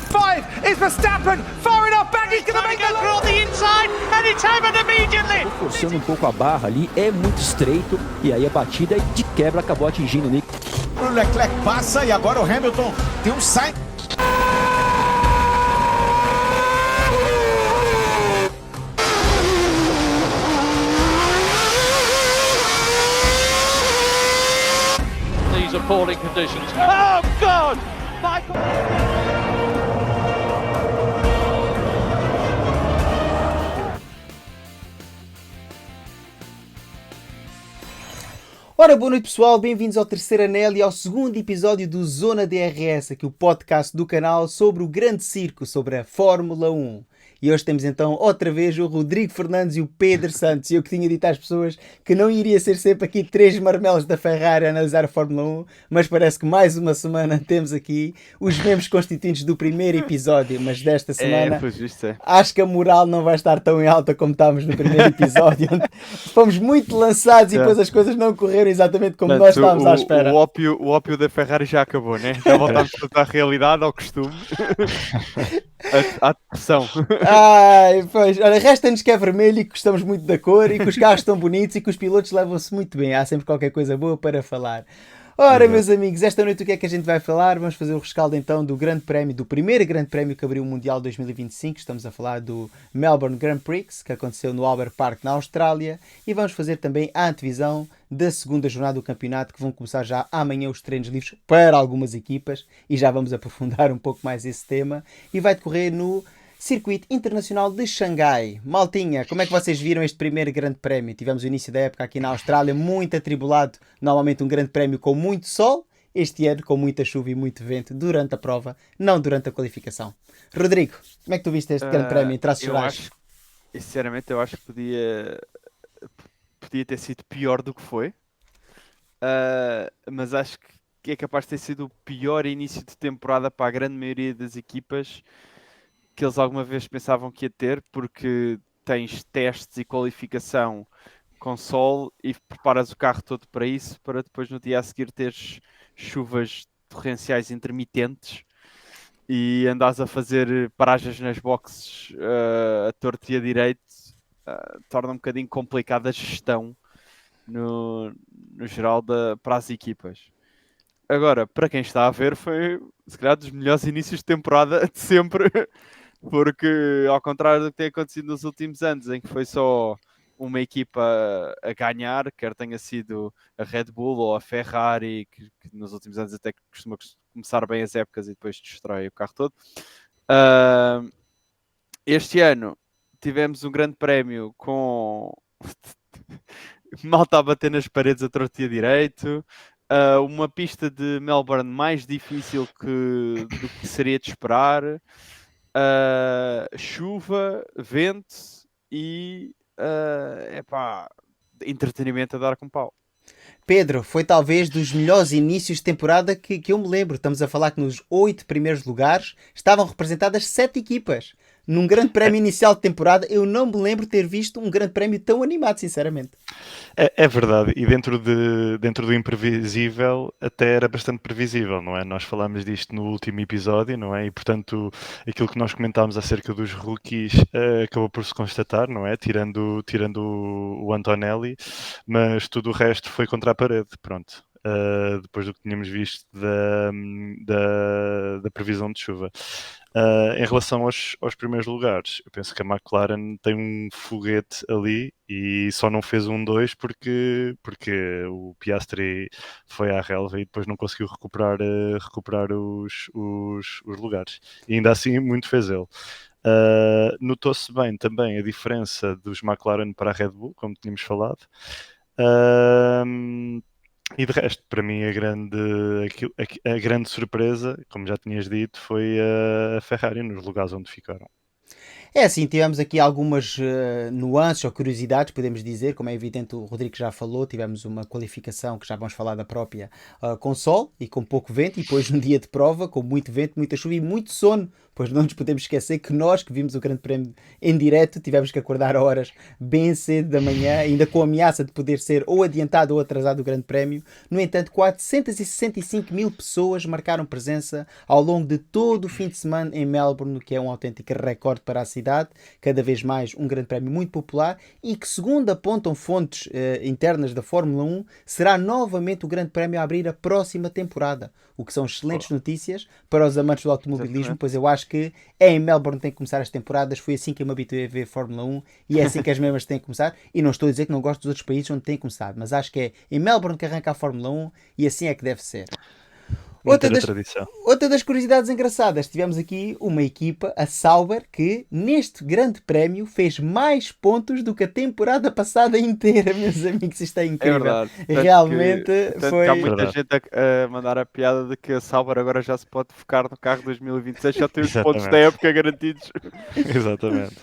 5 is Verstappen, far enough back, he's going to make the on the inside and it's Hamilton immediately. Forçando um pouco a barra ali, é muito estreito e aí a batida de quebra acabou atingindo o Nick. O Leclerc passa e agora o Hamilton tem um sai. These appalling conditions. Oh God! Michael. Ora, boa noite pessoal, bem-vindos ao terceiro anel e ao segundo episódio do Zona DRS, aqui o podcast do canal sobre o grande circo, sobre a Fórmula 1. E hoje temos então outra vez o Rodrigo Fernandes e o Pedro Santos. Eu que tinha dito às pessoas que não iria ser sempre aqui três marmelos da Ferrari a analisar a Fórmula 1, mas parece que mais uma semana temos aqui os membros constituintes do primeiro episódio, mas desta semana acho que a moral não vai estar tão em alta como estávamos no primeiro episódio, onde fomos muito lançados e depois as coisas não correram exatamente como nós estávamos à espera. O ópio da Ferrari já acabou, né? Já voltámos à realidade, ao costume. À pressão. Ai, pois, olha, resta-nos que é vermelho e que gostamos muito da cor e que os carros estão bonitos e que os pilotos levam-se muito bem. Há sempre qualquer coisa boa para falar. Ora, meus amigos, esta noite o que é que a gente vai falar? Vamos fazer o rescaldo então do grande prémio, do primeiro grande prémio que abriu o Mundial 2025. Estamos a falar do Melbourne Grand Prix, que aconteceu no Albert Park, na Austrália. E vamos fazer também a antevisão da segunda jornada do campeonato, que vão começar já amanhã os treinos livres para algumas equipas. E já vamos aprofundar um pouco mais esse tema. E vai decorrer no Circuito Internacional de Xangai. Maltinha, como é que vocês viram este primeiro grande prémio? Tivemos o início da época aqui na Austrália, muito atribulado, normalmente um grande prémio com muito sol, este ano com muita chuva e muito vento durante a prova, não durante a qualificação. Rodrigo, como é que tu viste este grande prémio em traços gerais? Sinceramente, eu acho que podia ter sido pior do que foi, mas acho que é capaz de ter sido o pior início de temporada para a grande maioria das equipas que eles alguma vez pensavam que ia ter, porque tens testes e qualificação com sol e preparas o carro todo para isso, para depois no dia a seguir teres chuvas torrenciais intermitentes e andares a fazer paragens nas boxes a torto e a direito, torna um bocadinho complicada a gestão no geral para as equipas. Agora, para quem está a ver, foi se calhar dos melhores inícios de temporada de sempre. Porque, ao contrário do que tem acontecido nos últimos anos, em que foi só uma equipa a ganhar, quer tenha sido a Red Bull ou a Ferrari, que nos últimos anos até costuma começar bem as épocas e depois destrói o carro todo. Este ano tivemos um grande prémio com malta a bater nas paredes a torto e a direito. Uma pista de Melbourne mais difícil do que seria de esperar. Chuva, vento e entretenimento a dar com pau. Pedro, foi talvez dos melhores inícios de temporada que eu me lembro. Estamos a falar que nos 8 primeiros lugares estavam representadas 7 equipas. Num grande prémio inicial de temporada, eu não me lembro de ter visto um grande prémio tão animado, sinceramente. É verdade, e dentro do imprevisível até era bastante previsível, não é? Nós falámos disto no último episódio, não é? E portanto, aquilo que nós comentámos acerca dos rookies acabou por se constatar, não é? Tirando o Antonelli, mas tudo o resto foi contra a parede, pronto. Depois do que tínhamos visto da previsão de chuva. Em relação aos primeiros lugares, eu penso que a McLaren tem um foguete ali e só não fez 1-2 porque o Piastri foi à relva e depois não conseguiu recuperar os lugares. E ainda assim, muito fez ele. Notou-se bem também a diferença dos McLaren para a Red Bull, como tínhamos falado. E de resto, para mim, a grande surpresa, como já tinhas dito, foi a Ferrari nos lugares onde ficaram. É assim, tivemos aqui algumas nuances ou curiosidades, podemos dizer, como é evidente o Rodrigo já falou, tivemos uma qualificação que já vamos falar da própria, com sol e com pouco vento, e depois um dia de prova com muito vento, muita chuva e muito sono, pois não nos podemos esquecer que nós que vimos o Grande Prémio em direto tivemos que acordar a horas bem cedo da manhã, ainda com a ameaça de poder ser ou adiantado ou atrasado o Grande Prémio. No entanto, 465 mil pessoas marcaram presença ao longo de todo o fim de semana em Melbourne, o que é um autêntico recorde para a cidade, cada vez mais um Grande Prémio muito popular e que, segundo apontam fontes internas da Fórmula 1, será novamente o Grande Prémio a abrir a próxima temporada, o que são excelentes notícias para os amantes do automobilismo, Exatamente. pois eu acho que é em Melbourne que tem que começar as temporadas, foi assim que eu me habituei a ver Fórmula 1 e é assim que as mesmas têm que começar, e não estou a dizer que não gosto dos outros países onde têm começado, mas acho que é em Melbourne que arranca a Fórmula 1 e assim é que deve ser. Outra Manter a das, tradição. outra das curiosidades engraçadas, tivemos aqui uma equipa, a Sauber, que neste grande prémio fez mais pontos do que a temporada passada inteira, meus amigos. Isto é É incrível. verdade. Realmente Tanto foi. que há muita Verdade. gente a mandar a piada de que a Sauber agora já se pode focar no carro 2026, já tem os pontos da Exatamente. época garantidos. Exatamente.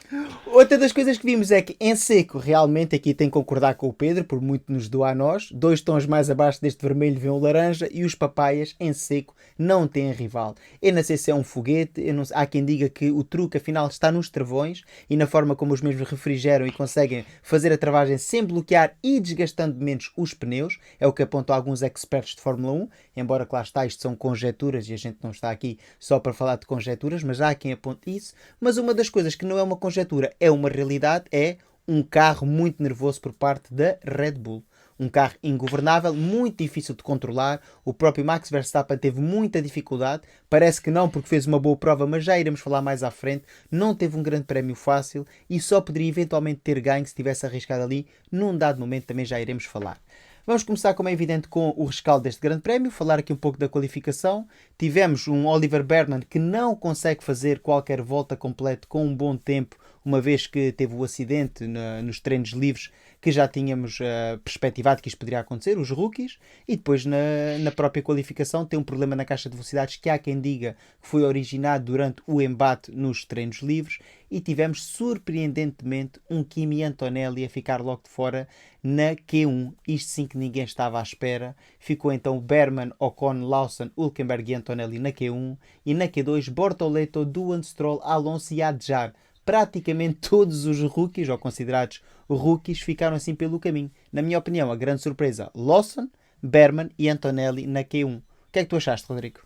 Outra das coisas que vimos é que em seco, realmente, aqui tem que concordar com o Pedro, por muito nos doa a nós, 2 tons mais abaixo deste vermelho vem o laranja e os papaias em seco não têm rival. Eu não sei se é um foguete, há quem diga que o truque afinal está nos travões e na forma como os mesmos refrigeram e conseguem fazer a travagem sem bloquear e desgastando menos os pneus, é o que apontam alguns experts de Fórmula 1, embora claro está, isto são conjecturas e a gente não está aqui só para falar de conjecturas, mas há quem aponte isso. Mas uma das coisas que não é uma conjectura, é uma realidade, é um carro muito nervoso por parte da Red Bull. Um carro ingovernável, muito difícil de controlar. O próprio Max Verstappen teve muita dificuldade. Parece que não, porque fez uma boa prova, mas já iremos falar mais à frente. Não teve um grande prémio fácil e só poderia eventualmente ter ganho se tivesse arriscado ali. Num dado momento também já iremos falar. Vamos começar, como é evidente, com o rescaldo deste grande prémio, falar aqui um pouco da qualificação. Tivemos um Oliver Berman que não consegue fazer qualquer volta completa com um bom tempo, uma vez que teve o acidente nos treinos livres que já tínhamos perspectivado que isto poderia acontecer, os rookies, e depois na própria qualificação tem um problema na caixa de velocidades que há quem diga que foi originado durante o embate nos treinos livres, e tivemos surpreendentemente um Kimi Antonelli a ficar logo de fora na Q1, isto sim que ninguém estava à espera. Ficou então Berman, Ocon, Lawson, Hülkenberg e Antonelli na Q1, e na Q2 Bortoleto, Doohan, Stroll, Alonso e Adjar. Praticamente todos os rookies, ou considerados rookies, ficaram assim pelo caminho. Na minha opinião, a grande surpresa, Lawson, Berman e Antonelli na Q1. O que é que tu achaste, Rodrigo?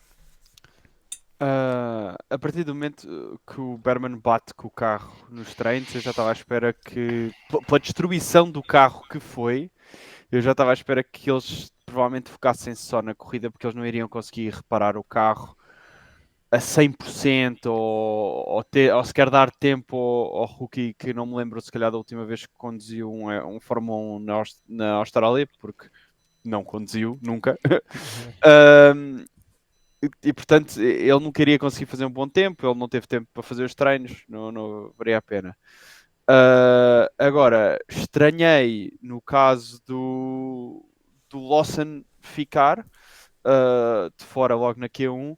A partir do momento que o Berman bate com o carro nos treinos, eu já estava à espera que, pela destruição do carro que foi, eu já estava à espera que eles provavelmente focassem só na corrida, porque eles não iriam conseguir reparar o carro a 100% ou sequer dar tempo ao rookie, que não me lembro se calhar da última vez que conduziu um Fórmula 1 na Austrália, porque não conduziu nunca. E portanto ele não queria conseguir fazer um bom tempo, ele não teve tempo para fazer os treinos, não valia a pena. Agora, estranhei no caso do Lawson ficar de fora logo na Q1,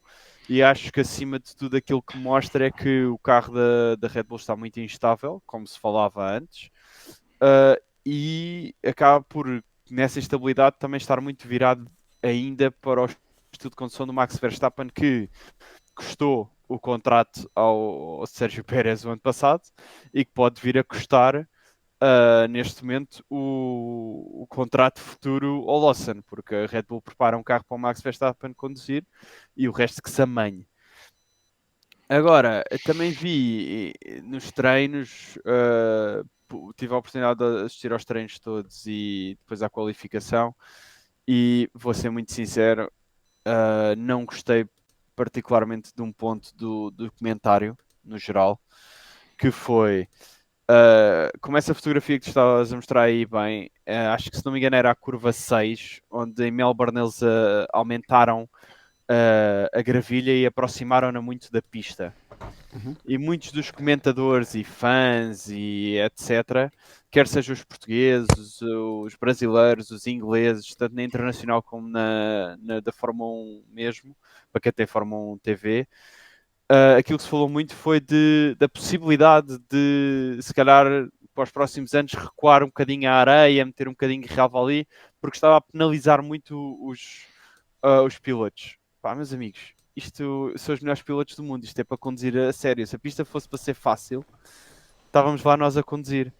e acho que acima de tudo aquilo que mostra é que o carro da Red Bull está muito instável, como se falava antes, e acaba por, nessa instabilidade, também estar muito virado ainda para o estudo de condução do Max Verstappen, que custou o contrato ao Sérgio Pérez o ano passado e que pode vir a custar neste momento o contrato futuro ao Lawson, porque a Red Bull prepara um carro para o Max Verstappen conduzir e o resto que se amanhe. Agora, também vi nos treinos, tive a oportunidade de assistir aos treinos todos e depois à qualificação, e vou ser muito sincero, não gostei particularmente de um ponto do comentário, no geral, que foi, como essa fotografia que tu estavas a mostrar aí bem, acho que se não me engano era a curva 6, onde em Melbourne eles aumentaram a gravilha e aproximaram-na muito da pista. E muitos dos comentadores e fãs e etc., quer sejam os portugueses, os brasileiros, os ingleses, tanto na internacional como na da Fórmula 1 mesmo, para quem tem Fórmula 1 TV, aquilo que se falou muito foi da possibilidade de, se calhar, para os próximos anos, recuar um bocadinho a areia, meter um bocadinho de relva ali, porque estava a penalizar muito os pilotos. Pá, meus amigos, isto são os melhores pilotos do mundo, isto é para conduzir a sério. Se a pista fosse para ser fácil, estávamos lá nós a conduzir.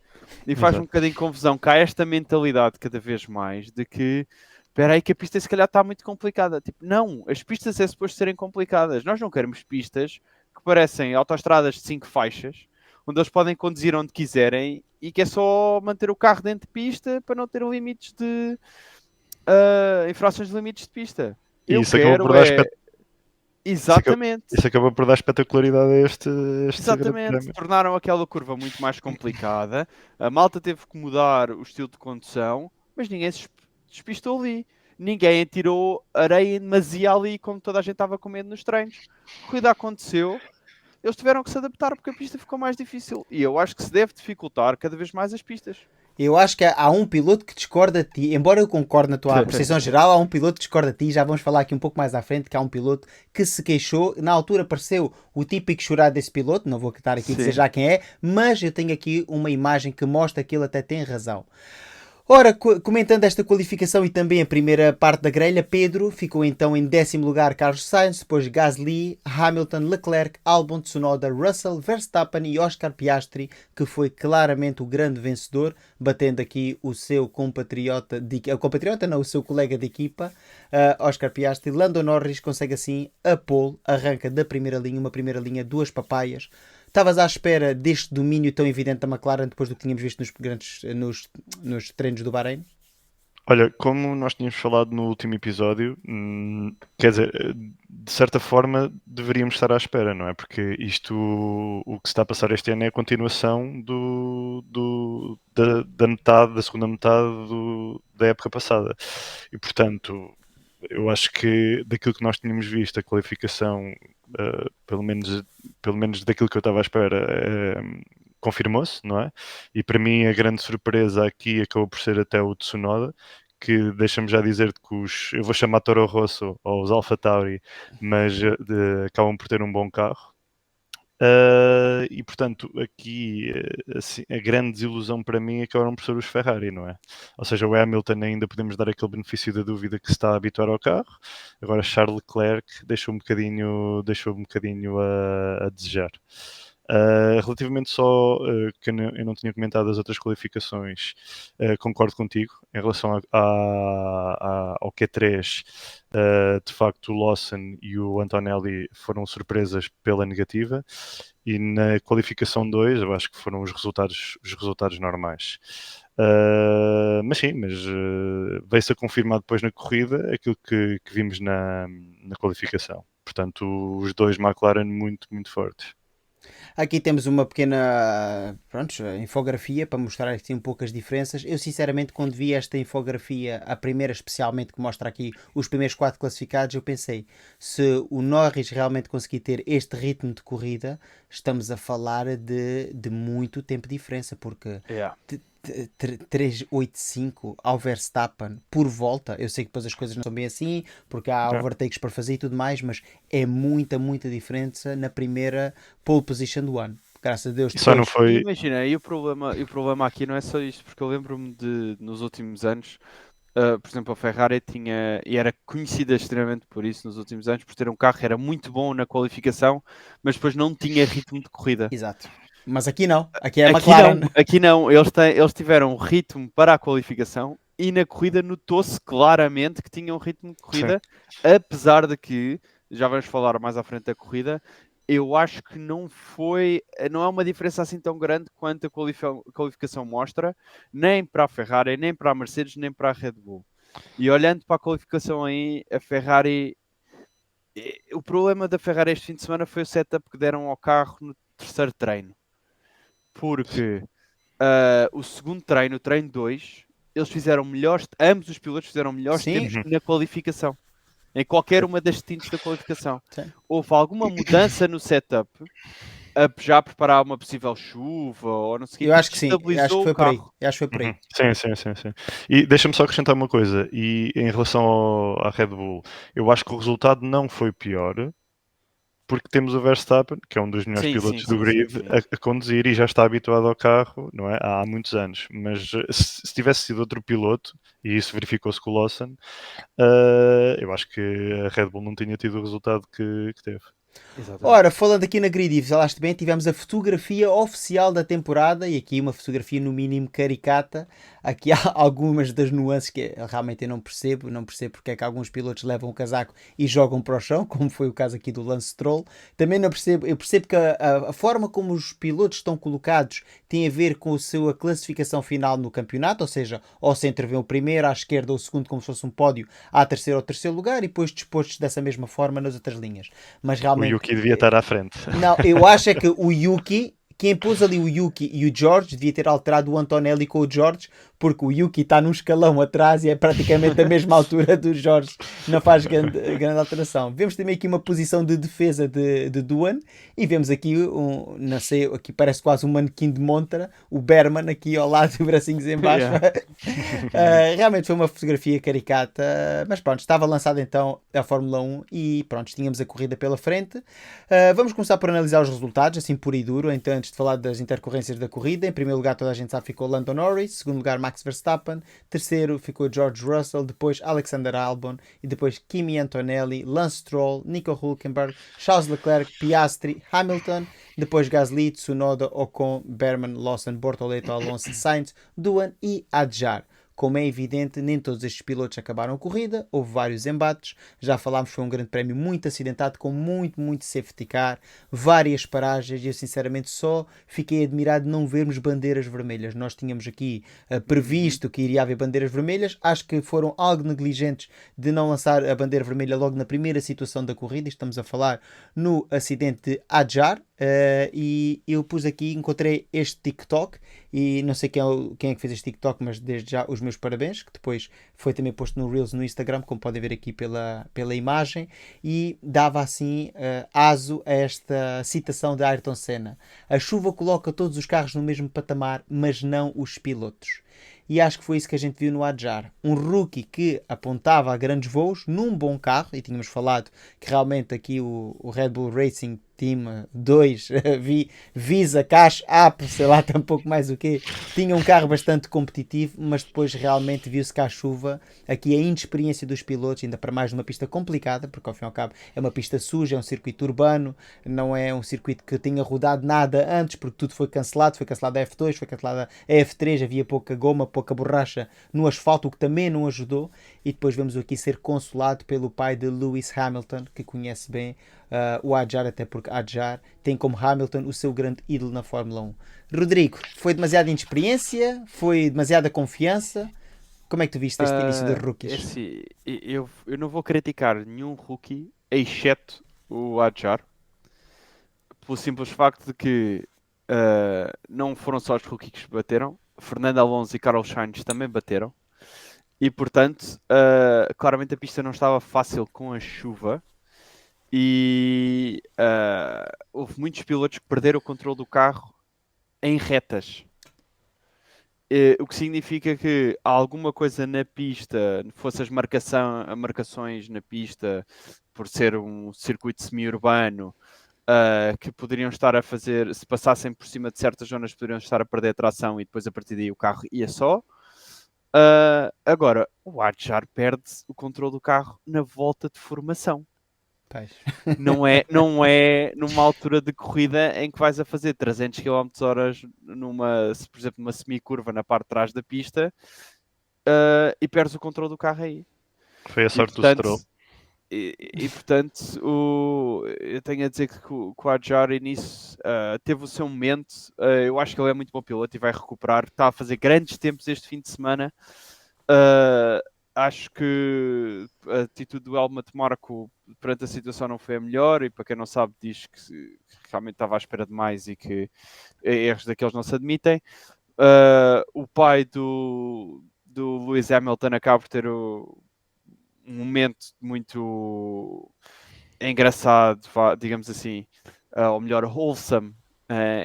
E faz um bocadinho de confusão, que há esta mentalidade cada vez mais de que espera aí que a pista se calhar está muito complicada. Tipo, não, as pistas é suposto serem complicadas. Nós não queremos pistas que parecem autoestradas de 5 faixas, onde eles podem conduzir onde quiserem e que é só manter o carro dentro de pista para não ter limites de infrações de limites de pista. E Eu isso acabou quero por dar Exatamente. Isso acabou por dar espetacularidade a este Grande Exatamente, Prémio. tornaram aquela curva muito mais complicada. A malta teve que mudar o estilo de condução, mas ninguém se despistou ali. Ninguém tirou areia em demasia ali, como toda a gente estava com medo nos treinos. A corrida aconteceu, eles tiveram que se adaptar porque a pista ficou mais difícil. E eu acho que se deve dificultar cada vez mais as pistas. Eu acho que há um piloto que discorda de ti, embora eu concorde na tua apreciação geral, há um piloto que discorda de ti, já vamos falar aqui um pouco mais à frente, que há um piloto que se queixou, na altura pareceu o típico chorar desse piloto, não vou estar aqui a dizer já quem é, mas eu tenho aqui uma imagem que mostra que ele até tem razão. Ora, comentando esta qualificação e também a primeira parte da grelha, Pedro ficou então em 10º lugar, Carlos Sainz, depois Gasly, Hamilton, Leclerc, Albon, Tsunoda, Russell, Verstappen e Oscar Piastri, que foi claramente o grande vencedor, batendo aqui o seu compatriota, o seu colega de equipa, Oscar Piastri. Lando Norris consegue assim a pole, arranca da primeira linha, uma primeira linha, 2 papaias. Estavas à espera deste domínio tão evidente da McLaren depois do que tínhamos visto nos treinos do Bahrein? Olha, como nós tínhamos falado no último episódio, quer dizer, de certa forma deveríamos estar à espera, não é? Porque isto, o que se está a passar este ano é a continuação da segunda metade da época passada. E, portanto, eu acho que daquilo que nós tínhamos visto, a qualificação, pelo menos daquilo que eu estava à espera, confirmou-se, não é? E para mim a grande surpresa aqui acabou por ser até o Tsunoda, que deixa-me já dizer que eu vou chamar Toro Rosso ou os AlphaTauri, mas acabam por ter um bom carro. E portanto aqui assim, a grande desilusão para mim acabaram por ser os Ferrari, não é? Ou seja, o Hamilton ainda podemos dar aquele benefício da dúvida que se está a habituar ao carro. Agora Charles Leclerc deixou um bocadinho a desejar. Relativamente só que eu não tinha comentado as outras qualificações, concordo contigo em relação ao Q3. De facto, o Lawson e o Antonelli foram surpresas pela negativa, e na qualificação 2 eu acho que foram os resultados normais. Mas sim, veio-se a confirmar depois na corrida aquilo que vimos na qualificação. Portanto, os dois McLaren muito, muito fortes. Aqui temos uma pequena infografia para mostrar aqui um pouco as diferenças. Eu sinceramente, quando vi esta infografia, a primeira especialmente, que mostra aqui os primeiros 4 classificados, eu pensei, se o Norris realmente conseguir ter este ritmo de corrida, estamos a falar de muito tempo de diferença, porque 3,85 ao Verstappen por volta. Eu sei que depois as coisas não são bem assim, porque há overtakes para fazer e tudo mais, mas é muita diferença na primeira pole position do ano. Graças a Deus. Só não foi... Imagina, e o problema aqui não é só isto, porque eu lembro-me nos últimos anos, por exemplo, a Ferrari tinha, e era conhecida extremamente por isso nos últimos anos, por ter um carro que era muito bom na qualificação, mas depois não tinha ritmo de corrida. Exato. Mas aqui não, aqui é a McLaren. Aqui não, eles tiveram ritmo para a qualificação e na corrida notou-se claramente que tinham ritmo de corrida. Sim. Apesar de que, já vamos falar mais à frente da corrida, eu acho que não é uma diferença assim tão grande quanto a qualificação mostra, nem para a Ferrari, nem para a Mercedes, nem para a Red Bull. E olhando para a qualificação aí, a Ferrari... O problema da Ferrari este fim de semana foi o setup que deram ao carro no terceiro treino. Porque o segundo treino, o treino 2, eles fizeram melhores, ambos os pilotos fizeram melhores tempos na qualificação, em qualquer uma das tintes da qualificação. Sim. Houve alguma mudança no setup, já a preparar uma possível chuva ou não sei o que. Eu acho que sim, acho que foi por aí. Acho que foi por aí. Sim. E deixa-me só acrescentar uma coisa, e em relação à Red Bull, eu acho que o resultado não foi pior, porque temos o Verstappen, que é um dos melhores Sim, pilotos sim, do sim, grid, sim, sim. a conduzir e já está habituado ao carro, não é? Há muitos anos. Mas se tivesse sido outro piloto, e isso verificou-se com o Lawson, eu acho que a Red Bull não tinha tido o resultado que teve. Exatamente. Ora, falando aqui na grid e falaste bem, tivemos a fotografia oficial da temporada e aqui uma fotografia no mínimo caricata. Aqui há algumas das nuances que realmente eu não percebo porque é que alguns pilotos levam o casaco e jogam para o chão, como foi o caso aqui do Lance Stroll. Também não percebo, eu percebo que a forma como os pilotos estão colocados tem a ver com a sua classificação final no campeonato, ou seja, ao centro vem o primeiro, à esquerda o segundo, como se fosse um pódio, à terceira ou terceiro lugar e depois dispostos dessa mesma forma nas outras linhas. Mas O realmente Yuki devia estar à frente. não, eu acho é que o Yuki, quem pôs ali o Yuki e o George, devia ter alterado o Antonelli com o George, porque o Yuki está num escalão atrás e é praticamente a mesma altura do George, não faz grande alteração. Vemos também aqui uma posição de defesa de Doohan e vemos aqui não sei, aqui parece quase um manequim de montra, o Berman aqui ao lado, bracinhos em baixo. Realmente foi uma fotografia caricata, mas pronto, estava lançada então a Fórmula 1 e pronto, tínhamos a corrida pela frente. Vamos começar por analisar os resultados, assim puro e duro, então antes de falar das intercorrências da corrida. Em primeiro lugar, toda a gente sabe, ficou Lando Norris, em segundo lugar Max Verstappen, terceiro ficou George Russell, depois Alexander Albon e depois Kimi Antonelli, Lance Stroll, Nico Hülkenberg, Charles Leclerc, Piastri, Hamilton, depois Gasly, Tsunoda, Ocon, Berman, Lawson, Bortoleto, Alonso, Sainz, Doohan e Adjar. Como é evidente, nem todos estes pilotos acabaram a corrida, houve vários embates, já falámos, foi um grande prémio muito acidentado, com muito safety car, várias paragens, e eu sinceramente só fiquei admirado de não vermos bandeiras vermelhas. Nós tínhamos aqui previsto que iria haver bandeiras vermelhas, acho que foram algo negligentes de não lançar a bandeira vermelha logo na primeira situação da corrida, estamos a falar no acidente de Adjar. E eu pus aqui, encontrei este TikTok e não sei quem é que fez este TikTok, mas desde já os meus parabéns, que depois foi também posto no Reels no Instagram, como podem ver aqui pela imagem, e dava assim aso a esta citação de Ayrton Senna: a chuva coloca todos os carros no mesmo patamar, mas não os pilotos. E acho que foi isso que a gente viu no Adjar. Um rookie que apontava a grandes voos num bom carro, e tínhamos falado que realmente aqui o Red Bull Racing Team 2, Visa, Cash App, sei lá, tampouco mais o quê, tinha um carro bastante competitivo, mas depois realmente viu-se que à chuva, aqui a inexperiência dos pilotos, ainda para mais numa pista complicada, porque ao fim e ao cabo é uma pista suja, é um circuito urbano, não é um circuito que tenha rodado nada antes, porque tudo foi cancelado a F2, foi cancelada a F3, havia pouca goma, pouca borracha no asfalto, o que também não ajudou, e depois vemos aqui ser consolado pelo pai de Lewis Hamilton, que conhece bem o Adjar, até porque Adjar tem como Hamilton o seu grande ídolo na Fórmula 1. Rodrigo, foi demasiada inexperiência? Foi demasiada confiança? Como é que tu viste este início dos rookies? Assim, eu não vou criticar nenhum rookie, exceto o Adjar, pelo simples facto de que não foram só os rookies que bateram, Fernando Alonso e Carlos Sainz também bateram, e portanto, claramente a pista não estava fácil com a chuva, e houve muitos pilotos que perderam o controle do carro em retas. O que significa que há alguma coisa na pista, fosse as marcações na pista, por ser um circuito semi-urbano, que poderiam estar a fazer, se passassem por cima de certas zonas, poderiam estar a perder a tração e depois a partir daí o carro ia só. Agora, o Adjar perde o controle do carro na volta de formação. Não é numa altura de corrida em que vais a fazer 300 km/h por exemplo, numa semicurva na parte de trás da pista, e perdes o controle do carro aí. Foi a sorte do Stroll. E portanto, eu tenho a dizer que o Adjar nisso teve o seu momento. Eu acho que ele é muito bom piloto e vai recuperar. Está a fazer grandes tempos este fim de semana. Acho que a atitude do Helmut Marko perante a situação não foi a melhor, e para quem não sabe diz que realmente estava à espera de mais e que erros daqueles não se admitem. O pai do Lewis Hamilton acaba por ter um momento muito engraçado, digamos assim, ou melhor, wholesome,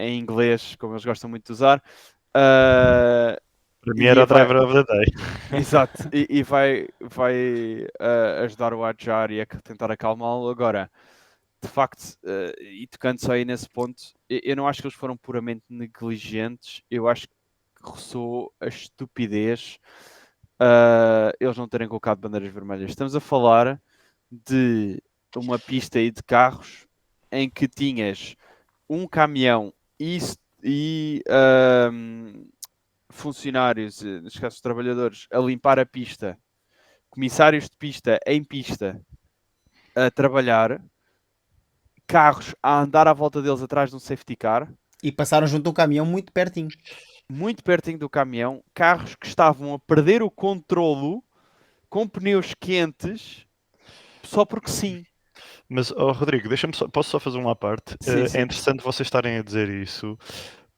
em inglês, como eles gostam muito de usar. Para mim era o driver of the day. Exato, e vai ajudar o Adjar e a tentar acalmá-lo. Agora, de facto, e tocando só aí nesse ponto, eu não acho que eles foram puramente negligentes, eu acho que roçou a estupidez eles não terem colocado bandeiras vermelhas. Estamos a falar de uma pista aí de carros em que tinhas um caminhão e funcionários, neste caso trabalhadores, a limpar a pista, comissários de pista em pista a trabalhar, carros a andar à volta deles atrás de um safety car, E passaram junto a um caminhão muito pertinho. muito pertinho do caminhão, carros que estavam a perder o controlo com pneus quentes só porque sim. Mas, Rodrigo, posso só fazer uma à parte? Sim, sim. É interessante vocês estarem a dizer isso,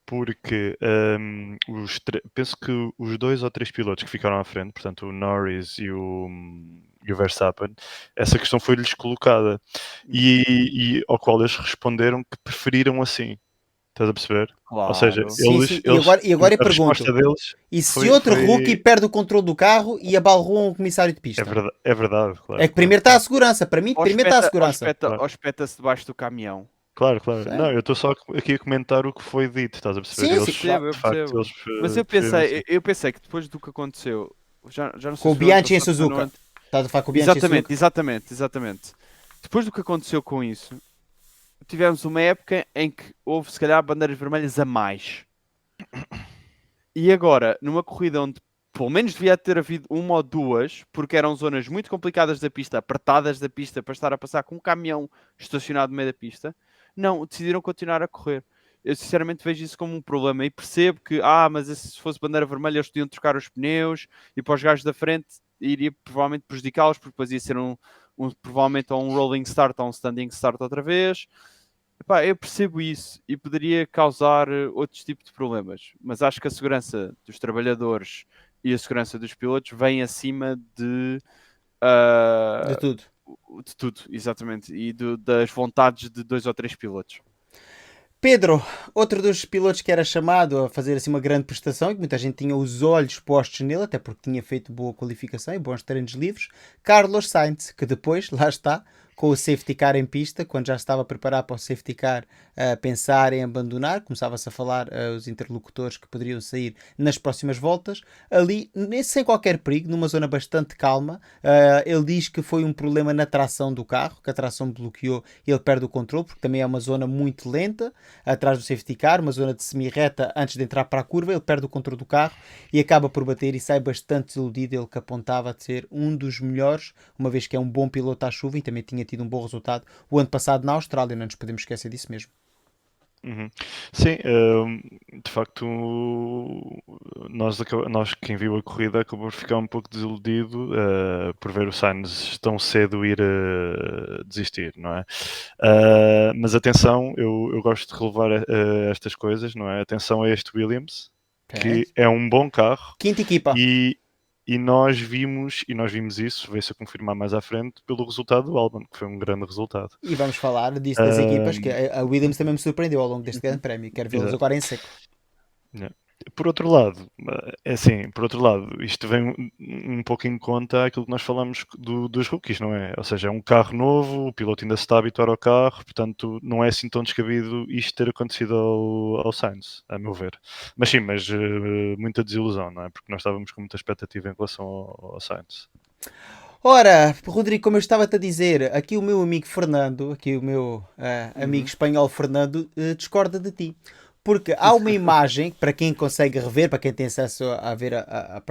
porque penso que os 2 ou 3 pilotos que ficaram à frente, portanto o Norris e o Verstappen, essa questão foi-lhes colocada e ao qual eles responderam que preferiram assim. Estás a perceber? Claro. Ou seja, Sim, eles, sim. E agora eu a resposta pergunto, deles e se foi- outro foi- rookie perde o controle do carro e abalroa um comissário de pista? é verdade, claro. É que primeiro está a segurança. Para mim, primeiro está a segurança. Claro. Ou espeta-se debaixo do caminhão. Claro. Sim. Não, eu estou só aqui a comentar o que foi dito, estás a perceber? Sim, Eles, sim, percebo, eu de facto, percebo. eles, Mas eu preferiram assim. pensei que depois do que aconteceu, já não sei Com o se foi Bianchi em ano passado, Suzuka. no ano- Estás a falar com o Bianchi em Suzuka? Exatamente. Depois do que aconteceu com isso, tivemos uma época em que houve, se calhar, bandeiras vermelhas a mais. E agora, numa corrida onde pelo menos devia ter havido uma ou duas, porque eram zonas muito complicadas da pista, apertadas da pista, para estar a passar com um caminhão estacionado no meio da pista, não, decidiram continuar a correr. Eu sinceramente vejo isso como um problema e percebo que, mas se fosse bandeira vermelha eles podiam trocar os pneus e para os gajos da frente iria provavelmente prejudicá-los, porque depois ia ser provavelmente um rolling start ou um standing start outra vez. Epá, eu percebo isso e poderia causar outros tipos de problemas, mas acho que a segurança dos trabalhadores e a segurança dos pilotos vem acima de De tudo. exatamente, e das vontades de 2 ou 3 pilotos. Pedro, outro dos pilotos que era chamado a fazer assim uma grande prestação e que muita gente tinha os olhos postos nele, até porque tinha feito boa qualificação e bons treinos livres, Carlos Sainz, que depois, lá está, com o safety car em pista, quando já estava a preparar para o safety car, a pensar em abandonar, começava-se a falar os interlocutores que poderiam sair nas próximas voltas, ali, sem qualquer perigo, numa zona bastante calma, ele diz que foi um problema na tração do carro, que a tração bloqueou e ele perde o controle, porque também é uma zona muito lenta, atrás do safety car, uma zona de semi-reta antes de entrar para a curva, ele perde o controle do carro e acaba por bater e sai bastante desiludido, ele que apontava a ser um dos melhores, uma vez que é um bom piloto à chuva e também tinha tido um bom resultado o ano passado na Austrália, não nos podemos esquecer disso mesmo. Uhum. Sim, de facto, nós quem viu a corrida acabou por ficar um pouco desiludido por ver o Sainz tão cedo ir desistir, não é? Mas atenção, eu gosto de relevar estas coisas, não é? Atenção a este Williams, que é um bom carro. Quinta equipa. E nós vimos isso, veio-se a confirmar mais à frente, pelo resultado do Albon, que foi um grande resultado. E vamos falar disso das equipas, que a Williams também me surpreendeu ao longo deste grande prémio. Quero vê-los agora em seco. Por outro lado, isto vem um pouco em conta aquilo que nós falamos dos rookies, não é? Ou seja, é um carro novo, o piloto ainda se está a habituar ao carro, portanto não é assim tão descabido isto ter acontecido ao Sainz, a meu ver. Mas sim, muita desilusão, não é? Porque nós estávamos com muita expectativa em relação ao Sainz. Ora, Rodrigo, como eu estava-te a dizer, aqui o meu amigo Fernando, aqui o meu amigo espanhol Fernando, discorda de ti. Porque há uma imagem, para quem consegue rever, para quem tem acesso a ver a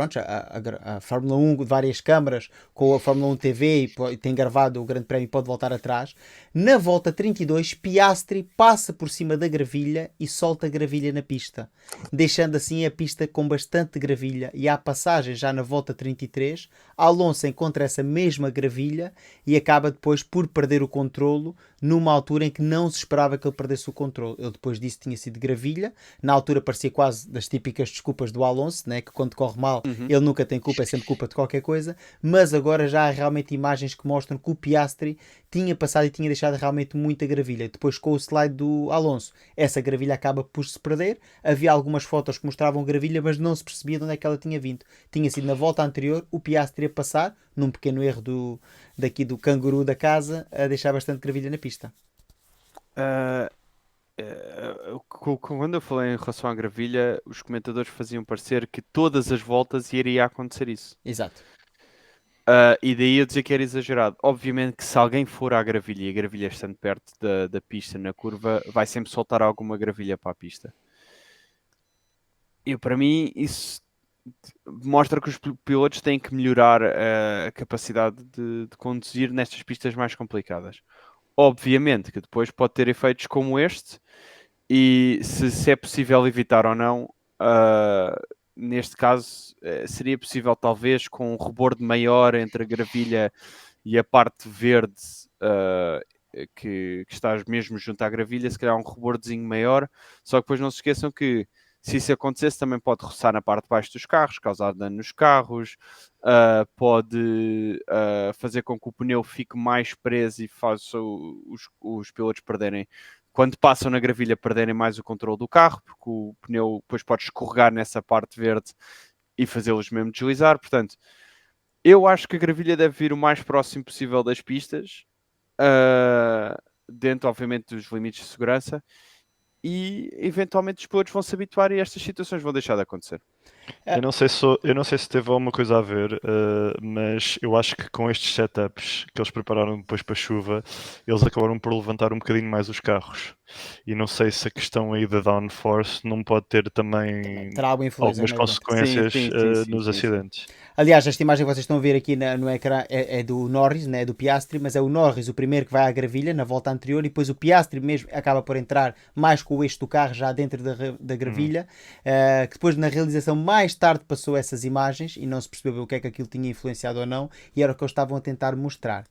Fórmula 1 de várias câmaras, com a Fórmula 1 TV e tem gravado o Grande Prémio e pode voltar atrás, na volta 32, Piastri passa por cima da gravilha e solta a gravilha na pista, deixando assim a pista com bastante gravilha, e à passagem já na volta 33, Alonso encontra essa mesma gravilha e acaba depois por perder o controlo numa altura em que não se esperava que ele perdesse o controle. Ele depois disse que tinha sido gravilha. Na altura parecia quase das típicas desculpas do Alonso, né? Que quando corre mal ele nunca tem culpa, é sempre culpa de qualquer coisa. Mas agora já há realmente imagens que mostram que o Piastri tinha passado e tinha deixado realmente muita gravilha. Depois com o slide do Alonso, essa gravilha acaba por se perder. Havia algumas fotos que mostravam gravilha, mas não se percebia de onde é que ela tinha vindo. Tinha sido na volta anterior o Piastri a passar, num pequeno erro daqui do canguru da casa, a deixar bastante gravilha na pista. Quando eu falei em relação à gravilha, os comentadores faziam parecer que todas as voltas iria acontecer isso. Exato. E daí eu dizer que era exagerado. Obviamente que se alguém for à gravilha e a gravilha estando perto da pista na curva, vai sempre soltar alguma gravilha para a pista. E para mim isso mostra que os pilotos têm que melhorar a capacidade de conduzir nestas pistas mais complicadas. Obviamente que depois pode ter efeitos como este, e se é possível evitar ou não, neste caso seria possível talvez com um rebordo maior entre a gravilha e a parte verde que está mesmo junto à gravilha, se calhar um rebordozinho maior, só que depois não se esqueçam que se isso acontecesse também pode roçar na parte de baixo dos carros, causar dano nos carros, pode fazer com que o pneu fique mais preso e faça os pilotos perderem, quando passam na gravilha, perderem mais o controle do carro, porque o pneu depois pode escorregar nessa parte verde e fazê-los mesmo deslizar. Portanto, eu acho que a gravilha deve vir o mais próximo possível das pistas, dentro, obviamente, dos limites de segurança, e eventualmente os pilotos vão se habituar e estas situações vão deixar de acontecer. Eu não sei se teve alguma coisa a ver, mas eu acho que com estes setups que eles prepararam depois para a chuva, eles acabaram por levantar um bocadinho mais os carros. E não sei se a questão aí da downforce não pode ter também Terá alguma influência algumas no consequências Sim, nos sim. acidentes. Aliás, esta imagem que vocês estão a ver aqui no ecrã é do Norris, né, do Piastri, mas é o Norris o primeiro que vai à gravilha na volta anterior e depois o Piastri mesmo acaba por entrar mais com o eixo do carro já dentro da gravilha, que depois na realização mais tarde passou essas imagens e não se percebeu o que é que aquilo tinha influenciado ou não, e era o que eles estavam a tentar mostrar.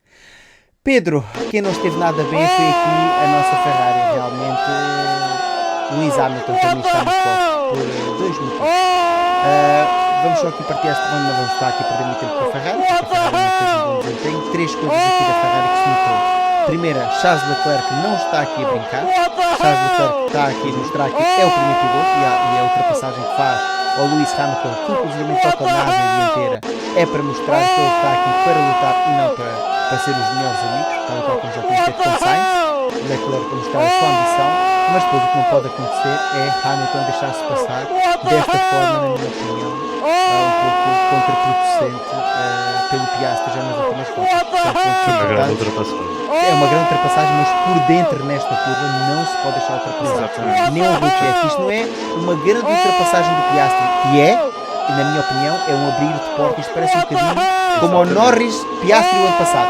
Pedro, quem não esteve nada bem foi aqui a nossa Ferrari, realmente. Lewis Hamilton também está no foco por 2 motivos. Vamos só aqui partir esta ronda, não vamos estar aqui a perder muito tempo com a Ferrari, porque a Ferrari não fez um bom desempenho. 3 coisas aqui da Ferrari que se notou. Primeira, Charles Leclerc não está aqui a brincar. Charles Leclerc está aqui a mostrar que é o primeiro piloto e a ultrapassagem que faz ao Lewis Hamilton, que inclusive toca na asa dianteira, é para mostrar que ele está aqui para lutar e não para ser os melhores amigos, tal e qual como já temos feito com Sainz. Leclerc para mostrar a sua ambição, mas depois o que não pode acontecer é Hamilton deixar-se passar desta forma, na minha opinião, um pouco contraproducente pelo Piastri já nas últimas voltas. Foi uma grande ultrapassagem. É uma grande ultrapassagem, mas por dentro nesta curva não se pode deixar ultrapassar. Nem o Hulk é que isto não é uma grande ultrapassagem do Piastri, que é, na minha opinião, é um abrir de porta. Isto parece um bocadinho como o Norris Piastri o ano passado.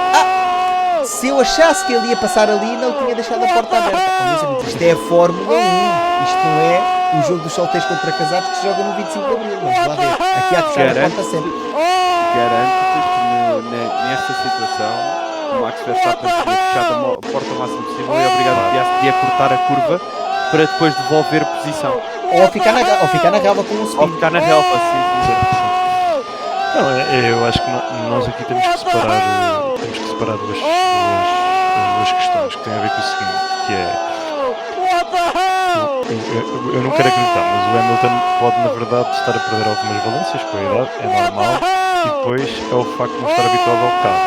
Se eu achasse que ele ia passar ali, não tinha deixado a porta aberta. Isto é a Fórmula 1, isto não é o jogo dos solteiros contra casados que se joga no 25 de Abril. Vamos lá ver. Aqui há que fechar a porta sempre. Garanto-te que nesta situação o Max Verstappen tinha fechado a porta o máximo possível e obrigado a Piastri a cortar a curva para depois devolver posição. Ou ficar na relva com um Ou speed. ficar na relva, sim. Não, eu acho que nós aqui temos que separar duas questões que têm a ver com o seguinte, que é eu não quero acreditar, mas o Hamilton pode na verdade estar a perder algumas valências com a idade, é normal, e depois é o facto de não estar habituado ao carro.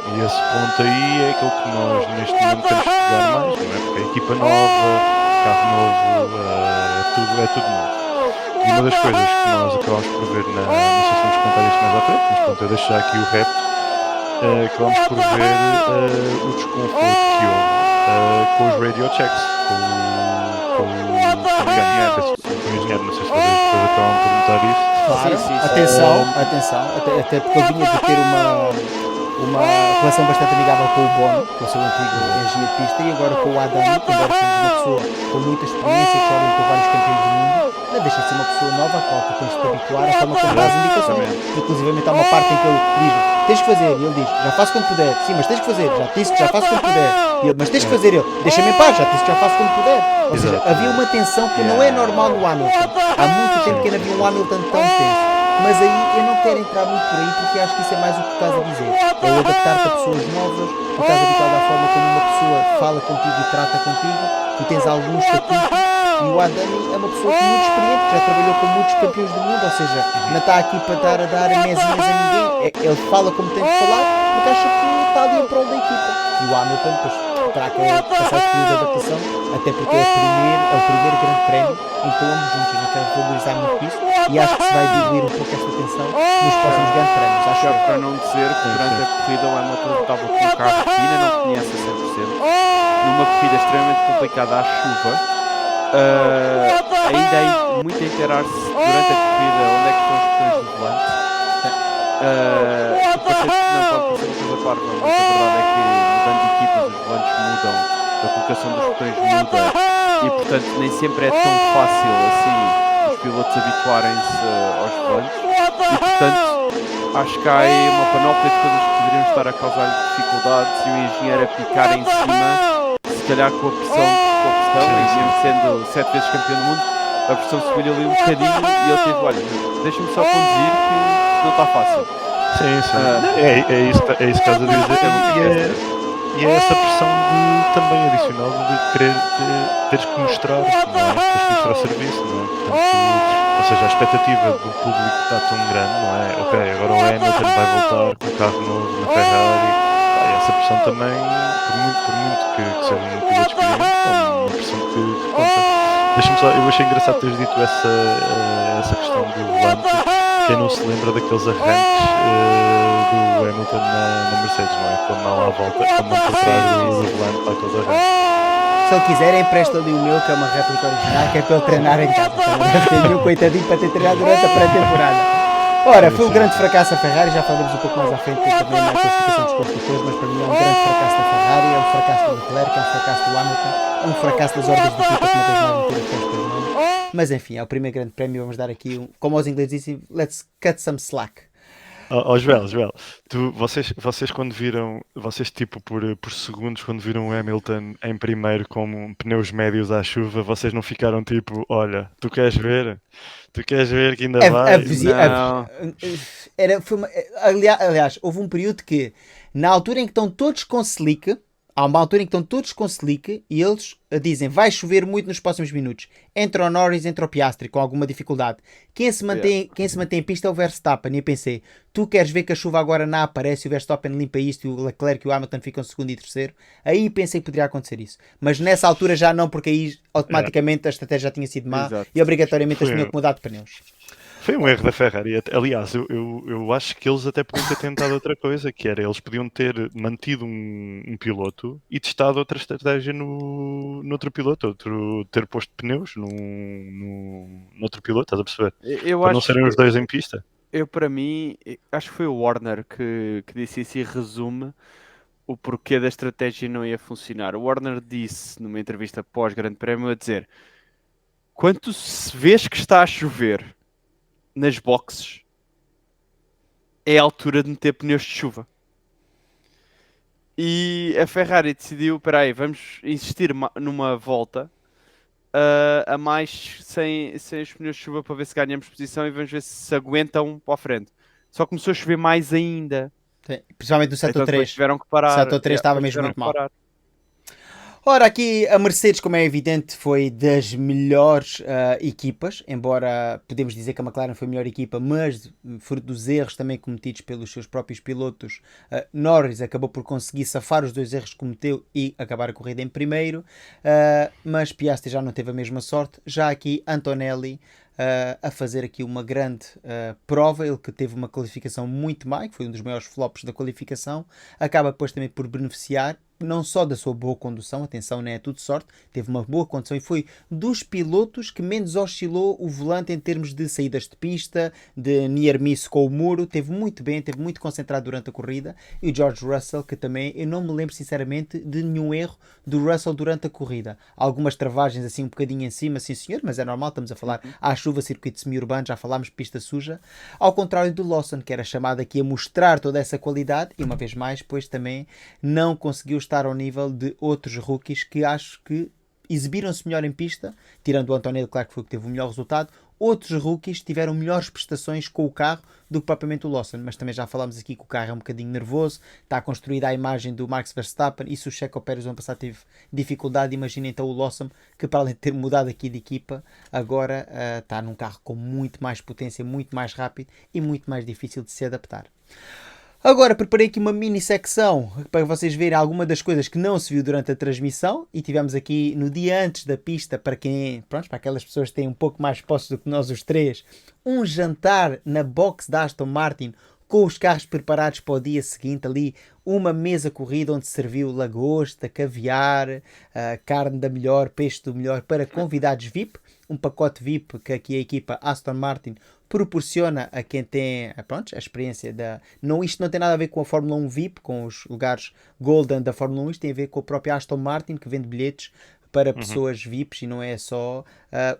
E esse ponto aí é aquilo que nós neste momento temos que pegar mais, não é? Porque é equipa nova, carro novo, é tudo novo. E uma das coisas que nós acabamos por ver na sessão dos comentários mais à frente, mas pronto, eu deixo já aqui o rap, acabamos por ver o desconforto que houve com os radio checks, com o engenheiro, não sei se vocês depois acabam por notar isso. Claro. Sim. Atenção, até porque ele vinha de ter uma relação bastante amigável com o Bono, com o seu antigo engenheiro de pista, e agora com o Adami, que embora seja uma pessoa com muita experiência, que já limpou vários campeões do mundo, não deixa de ser uma pessoa nova à qual tu tens de te habituar à forma como dá as indicações. Inclusive há uma parte em que ele diz, tens que fazer, e ele diz, já faço quando puder. Sim, mas tens que fazer, já te disse que já faço quando puder. E ele, mas tens que fazer, ele, deixa-me em paz, já te disse que já faço quando puder. Ou seja, havia uma tensão que não é normal no Hamilton. Há muito tempo que ainda havia um Hamilton tão tenso. Mas aí eu não quero entrar muito por aí, porque acho que isso é mais o que tu estás a dizer. É o adaptar-te a pessoas novas, tu estás habituado à forma como uma pessoa fala contigo e trata contigo, tu tens algum estatuto, e o Adami é uma pessoa muito experiente, que já trabalhou com muitos campeões do mundo, ou seja, não está aqui para estar a dar mesinhas a ninguém. Ele fala como tem de falar, porque acha que está ali em prol da equipa. E o Hamilton, pois, terá que passar por período de adaptação, até porque é o primeiro grande prémio em que ambos juntos, não quero valorizar muito isso, e acho que se vai diluir um pouco esta tensão nos próximos grandes prémios, acho Já eu. para não dizer que durante a corrida o Hamilton estava com o carro que ainda não conhece a 100%, numa corrida extremamente complicada à chuva, ainda há muito a interar-se durante a corrida onde é que estão os botões do volante. O conceito não pode parecer uma coisa parva, mas a verdade é que mudando de equipas os volantes mudam, a colocação dos botões muda e portanto nem sempre é tão fácil assim os pilotos habituarem-se aos volantes e portanto acho que há aí uma panóplia de coisas que poderiam estar a causar dificuldades e o engenheiro a picar em cima, se calhar com a pressão, e mesmo sendo 7 vezes campeão do mundo, a pressão subiu ali um bocadinho e ele teve, olha, deixa-me só conduzir que não está fácil. Sim. É isso que estás a dizer. E é essa pressão também adicional de querer teres que mostrar, não é? Teres que mostrar serviço, não é? Portanto, ou seja, a expectativa do público está tão grande, não é? Ok, agora o Hamilton vai voltar com o carro novo na Ferrari. E essa pressão também, por muito que seja um piloto experiente, é uma pressão que conta. Deixa-me só, eu achei engraçado teres dito essa questão do volante. Quem não se lembra daqueles arranques do Hamilton na Mercedes, não é? Quando não há volta, quando não por trás do volante para aqueles arranques. Se ele quiser, empresta ali o meu, que é uma réplica original, que é para ele treinar em casa. Então, não deve ter nenhum coitadinho para ter treinado durante a pré-temporada. Ora, foi um grande fracasso a Ferrari, já falaremos um pouco mais à frente também na classificação dos construtores, mas para mim é um grande fracasso da Ferrari, é um fracasso do Leclerc, é um fracasso do Hamilton, é um fracasso das ordens de equipa que uma vez mais meteram os pés pelo nome. Mas enfim, é o primeiro grande prémio, vamos dar aqui, como os ingleses dizem, let's cut some slack. Joel, vocês quando viram, vocês tipo por segundos, quando viram o Hamilton em primeiro com pneus médios à chuva, vocês não ficaram tipo, olha, tu queres ver que ainda vai? Aliás, houve um período que, na altura em que estão todos com slick, há uma altura em que estão todos com slick e eles dizem vai chover muito nos próximos minutos. Entra o Norris, entra o Piastri com alguma dificuldade. Quem se mantém em pista é o Verstappen. E eu pensei, tu queres ver que a chuva agora não aparece e o Verstappen limpa isto e o Leclerc e o Hamilton ficam segundo e terceiro? Aí pensei que poderia acontecer isso. Mas nessa altura já não, porque aí automaticamente a estratégia já tinha sido má. Exato. E obrigatoriamente eles tinham que mudar de pneus. Foi um erro da Ferrari. Aliás, eu acho que eles até podiam ter tentado outra coisa, que era, eles podiam ter mantido um piloto e testado outra estratégia no outro piloto, ter posto pneus no outro piloto, estás a perceber? Para não serem os dois em pista. Para mim, acho que foi o Warner que disse isso e resume o porquê da estratégia não ia funcionar. O Warner disse, numa entrevista pós-Grande Prémio, a dizer, quando tu vês que está a chover nas boxes, é a altura de meter pneus de chuva. E a Ferrari decidiu, espera aí, vamos insistir numa volta a mais sem os pneus de chuva para ver se ganhamos posição e vamos ver se aguentam para a frente. Só começou a chover mais ainda. Sim, principalmente no Setor 3. Tiveram que parar. O Setor 3 estava mesmo muito mal. Ora, aqui a Mercedes, como é evidente, foi das melhores equipas, embora podemos dizer que a McLaren foi a melhor equipa, mas fruto dos erros também cometidos pelos seus próprios pilotos, Norris acabou por conseguir safar os dois erros que cometeu e acabar a corrida em primeiro, mas Piastri já não teve a mesma sorte. Já aqui Antonelli a fazer aqui uma grande prova, ele que teve uma qualificação muito má, que foi um dos maiores flops da qualificação, acaba depois também por beneficiar não só da sua boa condução, atenção, não é tudo sorte, teve uma boa condução e foi dos pilotos que menos oscilou o volante em termos de saídas de pista, de near miss com o muro, teve muito bem, teve muito concentrado durante a corrida. E o George Russell, que também, eu não me lembro sinceramente de nenhum erro do Russell durante a corrida. Algumas travagens assim um bocadinho em cima, sim senhor, mas é normal, estamos a falar à chuva, circuito semi-urbano, já falámos pista suja, ao contrário do Lawson, que era chamado aqui a mostrar toda essa qualidade e uma vez mais, pois também não conseguiu estar ao nível de outros rookies que acho que exibiram-se melhor em pista, tirando o Antonelli, claro que foi o que teve o melhor resultado. Outros rookies tiveram melhores prestações com o carro do que propriamente o Lawson, mas também já falámos aqui que o carro é um bocadinho nervoso, está construída a imagem do Max Verstappen, e se o Checo Pérez no ano passado teve dificuldade, imagina então o Lawson, que para além de ter mudado aqui de equipa, agora está num carro com muito mais potência, muito mais rápido e muito mais difícil de se adaptar. Agora preparei aqui uma mini secção para vocês verem alguma das coisas que não se viu durante a transmissão e tivemos aqui no dia antes da pista, para quem, pronto, para aquelas pessoas que têm um pouco mais posse do que nós os três, um jantar na box da Aston Martin com os carros preparados para o dia seguinte, ali uma mesa corrida onde se serviu lagosta, caviar, carne da melhor, peixe do melhor para convidados VIP, um pacote VIP que aqui a equipa Aston Martin proporciona a quem tem, pronto, a experiência da... Não, isto não tem nada a ver com a Fórmula 1 VIP, com os lugares Golden da Fórmula 1, isto tem a ver com a própria Aston Martin, que vende bilhetes para pessoas VIPs e não é só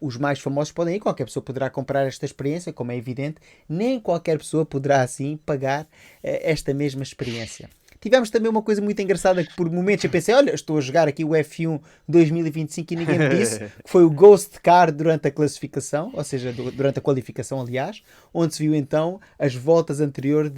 os mais famosos podem ir, qualquer pessoa poderá comprar esta experiência, como é evidente, nem qualquer pessoa poderá assim pagar esta mesma experiência. Tivemos também uma coisa muito engraçada que por momentos eu pensei, olha, estou a jogar aqui o F1 2025 e ninguém me disse, que foi o Ghost Car durante a classificação, ou seja, durante a qualificação, aliás, onde se viu então as voltas anteriores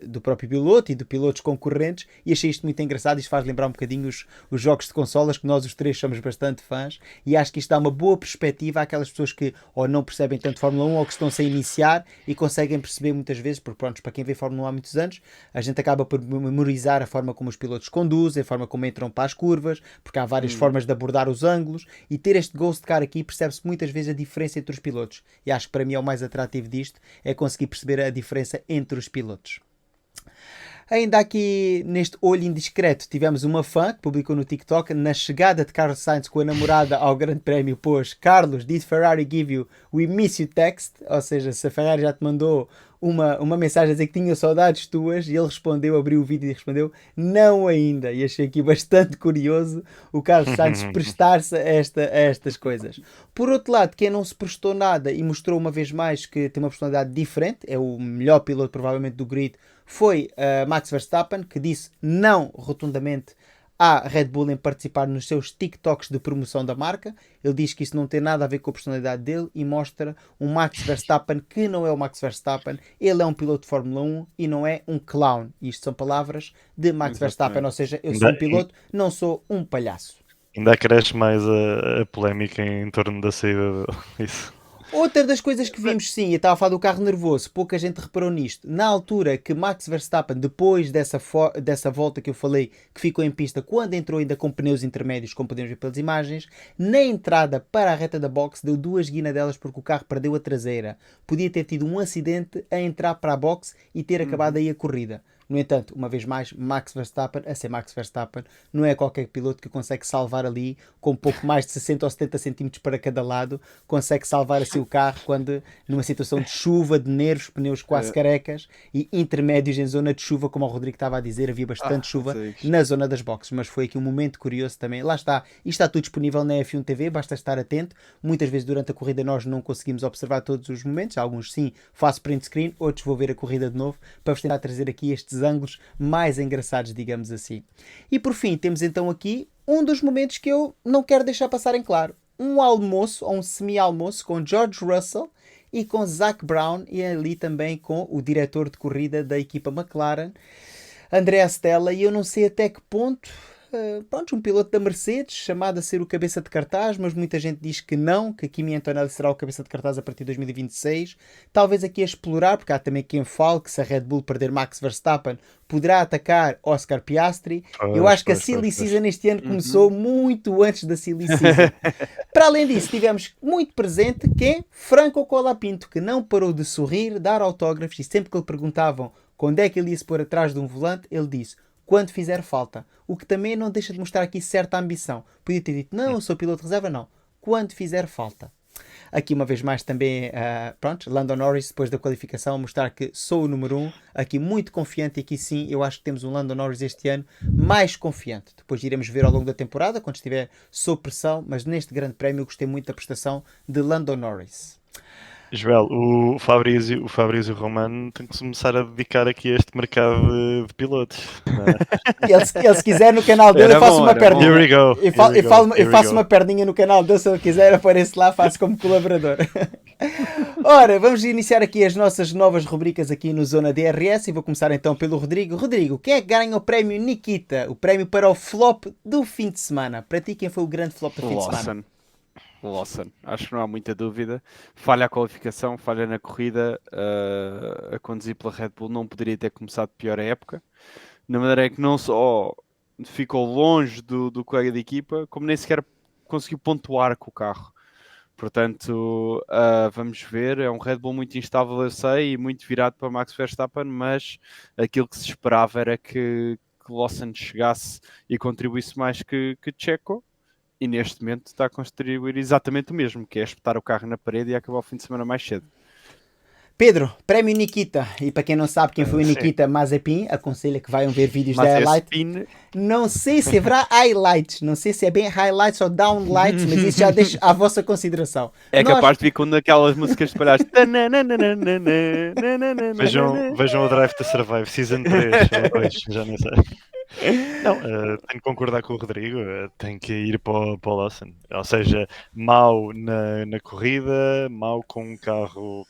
do próprio piloto e de pilotos concorrentes, e achei isto muito engraçado. Isto faz lembrar um bocadinho os jogos de consolas, que nós os três somos bastante fãs, e acho que isto dá uma boa perspectiva àquelas pessoas que ou não percebem tanto Fórmula 1 ou que estão-se a iniciar e conseguem perceber muitas vezes, porque pronto, para quem vê Fórmula 1 há muitos anos, a gente acaba por memorizar a forma como os pilotos conduzem, a forma como entram para as curvas, porque há várias formas de abordar os ângulos, e ter este Ghost Car aqui percebe-se muitas vezes a diferença entre os pilotos. E acho que para mim é o mais atrativo disto, é conseguir perceber a diferença entre os pilotos. Ainda aqui neste olho indiscreto tivemos uma fã que publicou no TikTok, na chegada de Carlos Sainz com a namorada ao Grande Prémio, pôs: Carlos, did Ferrari give you we miss you text? Ou seja, se a Ferrari já te mandou uma mensagem a dizer que tinha saudades tuas, e ele respondeu, abriu o vídeo e respondeu: não ainda. E achei aqui bastante curioso o Carlos Sainz prestar-se a estas coisas. Por outro lado, quem não se prestou nada e mostrou uma vez mais que tem uma personalidade diferente, é o melhor piloto provavelmente do grid, foi Max Verstappen, que disse não rotundamente à Red Bull em participar nos seus TikToks de promoção da marca. Ele diz que isso não tem nada a ver com a personalidade dele e mostra um Max Verstappen que não é o Max Verstappen. Ele é um piloto de Fórmula 1 e não é um clown. Isto são palavras de Max Verstappen, ou seja, eu sou um piloto, não sou um palhaço. Ainda cresce mais a polémica em torno da saída disso. Outra das coisas que vimos, sim, eu estava a falar do carro nervoso, pouca gente reparou nisto. Na altura que Max Verstappen, depois dessa volta que eu falei, que ficou em pista, quando entrou ainda com pneus intermédios, como podemos ver pelas imagens, na entrada para a reta da box deu 2 guinadelas porque o carro perdeu a traseira. Podia ter tido um acidente a entrar para a box e ter acabado aí a corrida. No entanto, uma vez mais, Max Verstappen, a ser Max Verstappen, não é qualquer piloto que consegue salvar ali, com pouco mais de 60 ou 70 centímetros para cada lado, consegue salvar assim o carro quando, numa situação de chuva, de nervos, pneus quase carecas e intermédios em zona de chuva, como o Rodrigo estava a dizer, havia bastante chuva na zona das boxes, mas foi aqui um momento curioso também. Lá está, isto está tudo disponível na F1 TV, basta estar atento. Muitas vezes durante a corrida nós não conseguimos observar todos os momentos, alguns sim, faço print screen, outros vou ver a corrida de novo, para vos tentar trazer aqui estes ângulos mais engraçados, digamos assim. E por fim, temos então aqui um dos momentos que eu não quero deixar passar em claro. Um almoço, ou um semi-almoço, com George Russell e com Zac Brown, e ali também com o diretor de corrida da equipa McLaren, Andrea Stella, e eu não sei até que ponto... Pronto, um piloto da Mercedes, chamado a ser o cabeça de cartaz, mas muita gente diz que não, que Kimi Antonelli será o cabeça de cartaz a partir de 2026. Talvez aqui a explorar, porque há também quem fale que se a Red Bull perder Max Verstappen, poderá atacar Oscar Piastri. Eu acho que a Silly Season este ano começou muito antes da Silly Season. Para além disso, tivemos muito presente que Franco Colapinto, que não parou de sorrir, dar autógrafos, e sempre que lhe perguntavam quando é que ele ia se pôr atrás de um volante, ele disse: quando fizer falta. O que também não deixa de mostrar aqui certa ambição. Podia ter dito: não, eu sou piloto de reserva. Não, quando fizer falta. Aqui uma vez mais também, pronto, Lando Norris, depois da qualificação, mostrar que sou o número 1, aqui muito confiante, e aqui sim, eu acho que temos um Lando Norris este ano mais confiante. Depois iremos ver ao longo da temporada, quando estiver sob pressão, mas neste grande prémio eu gostei muito da prestação de Lando Norris. Joel, o Fabrício Romano tem que começar a dedicar aqui a este mercado de pilotos. Ele se quiser no canal dele, eu faço uma perninha. Here we go. Eu faço uma perninha no canal dele, se ele quiser, apareço lá, faço como colaborador. Ora, vamos iniciar aqui as nossas novas rubricas aqui no Zona DRS, e vou começar então pelo Rodrigo. Rodrigo, quem é que ganha o prémio Nikita? O prémio para o flop do fim de semana. Para ti, quem foi o grande flop do fim de semana? Lawson, acho que não há muita dúvida. Falha a qualificação, falha na corrida, a conduzir pela Red Bull não poderia ter começado pior a época, na maneira que não só ficou longe do colega de equipa, como nem sequer conseguiu pontuar com o carro. Portanto, vamos ver, é um Red Bull muito instável, eu sei, e muito virado para Max Verstappen, mas aquilo que se esperava era que Lawson chegasse e contribuísse mais que Checo. E neste momento está a contribuir exatamente o mesmo, que é espetar o carro na parede e acabar o fim de semana mais cedo. Pedro, prémio Nikita. E para quem não sabe quem foi o Sim. Nikita Mazepin, aconselho que vaiam ver vídeos da Mas highlight. Spin, Não sei se haverá highlights, não sei se é bem highlights ou downlights, mas isso já deixo à vossa consideração. é Nós- capaz de vir com aquelas músicas espalhadas. Vejam o Drive to Survive Season 3 ou 2, já nem sei. Não, tenho que concordar com o Rodrigo, tem que ir para o Lawson. Ou seja, mau na corrida, mau com